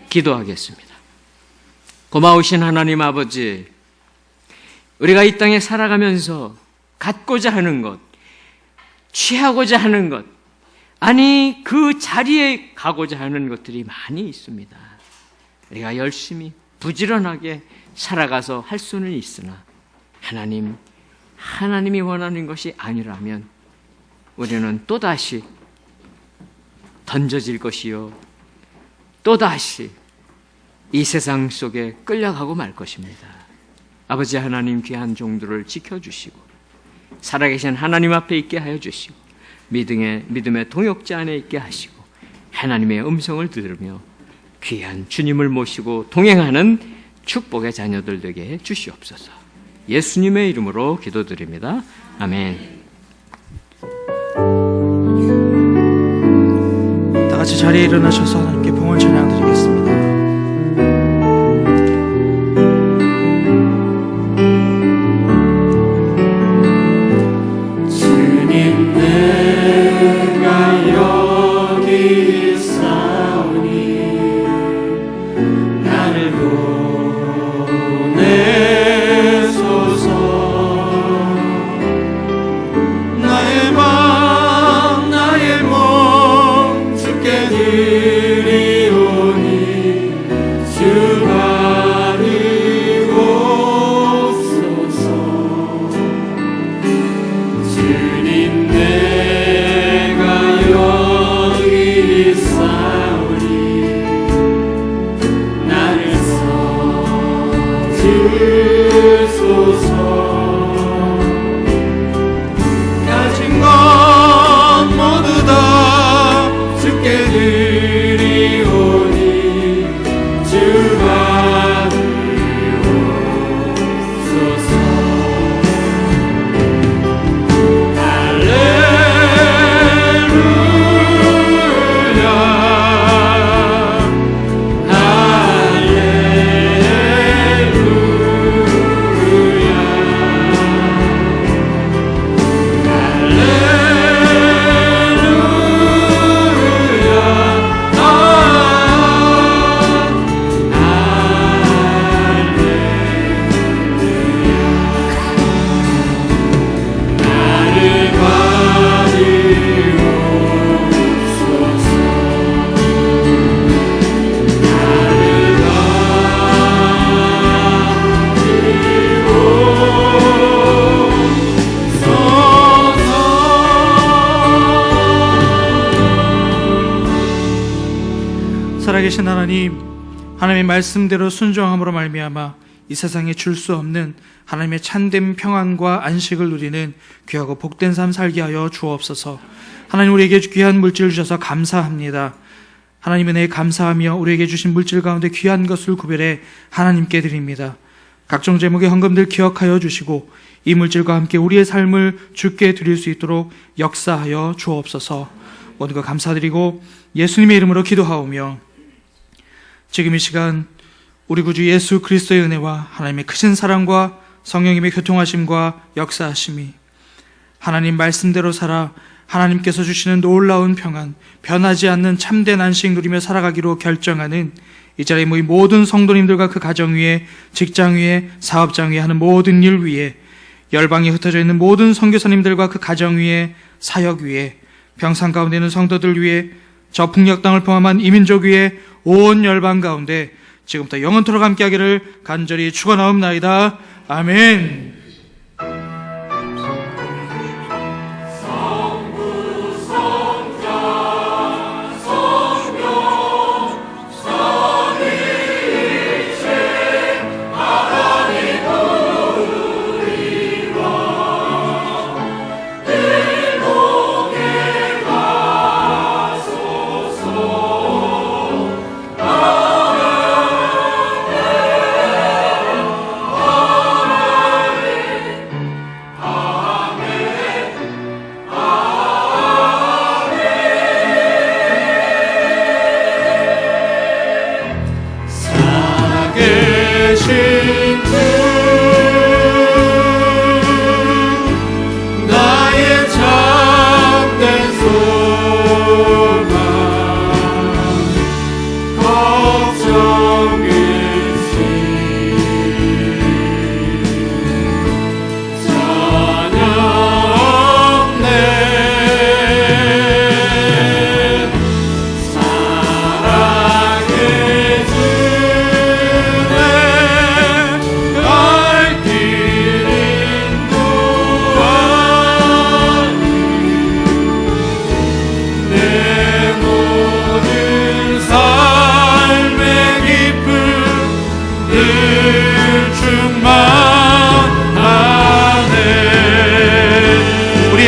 기도하겠습니다. 고마우신 하나님 아버지, 우리가 이 땅에 살아가면서 갖고자 하는 것, 취하고자 하는 것, 아니 그 자리에 가고자 하는 것들이 많이 있습니다. 우리가 열심히 부지런하게 살아가서 할 수는 있으나 하나님이 원하는 것이 아니라면 우리는 또다시 던져질 것이요, 또다시 이 세상 속에 끌려가고 말 것입니다. 아버지 하나님, 귀한 종들을 지켜주시고 살아계신 하나님 앞에 있게 하여 주시고 믿음의 동역자 안에 있게 하시고 하나님의 음성을 들으며 귀한 주님을 모시고 동행하는 축복의 자녀들 되게 해 주시옵소서. 예수님의 이름으로 기도드립니다. 아멘.
다 같이 자리에 일어나셔서 하나님께 봉헌 찬양 드리겠습니다.
주님 내가 여기 있사오니 나를 보내소서. 나의 맘 나의 몸 주께 드리오니 주 받으옵소서. 주님 내가 여기 있사오니 나를 써주소서. 가진 것 모두 다 주께 드리오니 주 받으옵소서.
살아계신 하나님의 말씀대로 순종함으로 말미암아 이 세상에 줄 수 없는 하나님의 참된 평안과 안식을 누리는 귀하고 복된 삶 살게 하여 주옵소서. 하나님, 우리에게 귀한 물질 주셔서 감사합니다. 하나님 은혜에 감사하며 우리에게 주신 물질 가운데 귀한 것을 구별해 하나님께 드립니다. 각종 제목의 헌금들 기억하여 주시고 이 물질과 함께 우리의 삶을 주께 드릴 수 있도록 역사하여 주옵소서. 모든 것 감사드리고 예수님의 이름으로 기도하오며 지금 이 시간 우리 구주 예수 그리스도의 은혜와 하나님의 크신 사랑과 성령님의 교통하심과 역사하심이 하나님 말씀대로 살아 하나님께서 주시는 놀라운 평안, 변하지 않는 참된 안식 누리며 살아가기로 결정하는 이 자리에 모인 모든 성도님들과 그 가정 위에, 직장 위에, 사업장 위에 하는 모든 일 위에, 열방에 흩어져 있는 모든 선교사님들과 그 가정 위에, 사역 위에, 병상 가운데 있는 성도들 위에, 저 북녘 땅을 포함한 이민족 위에, 온 열방 가운데 지금부터 영원토록 함께하기를 간절히 축원하옵나이다. 아멘.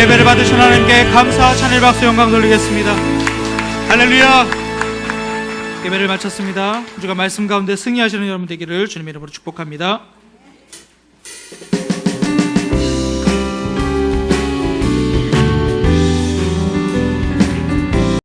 예배를 받으신 하나님께 감사, 찬양, 박수, 영광 돌리겠습니다. 할렐루야. 예배를 마쳤습니다. 주가 말씀 가운데 승리하시는 여러분 되기를 주님의 이름으로 축복합니다.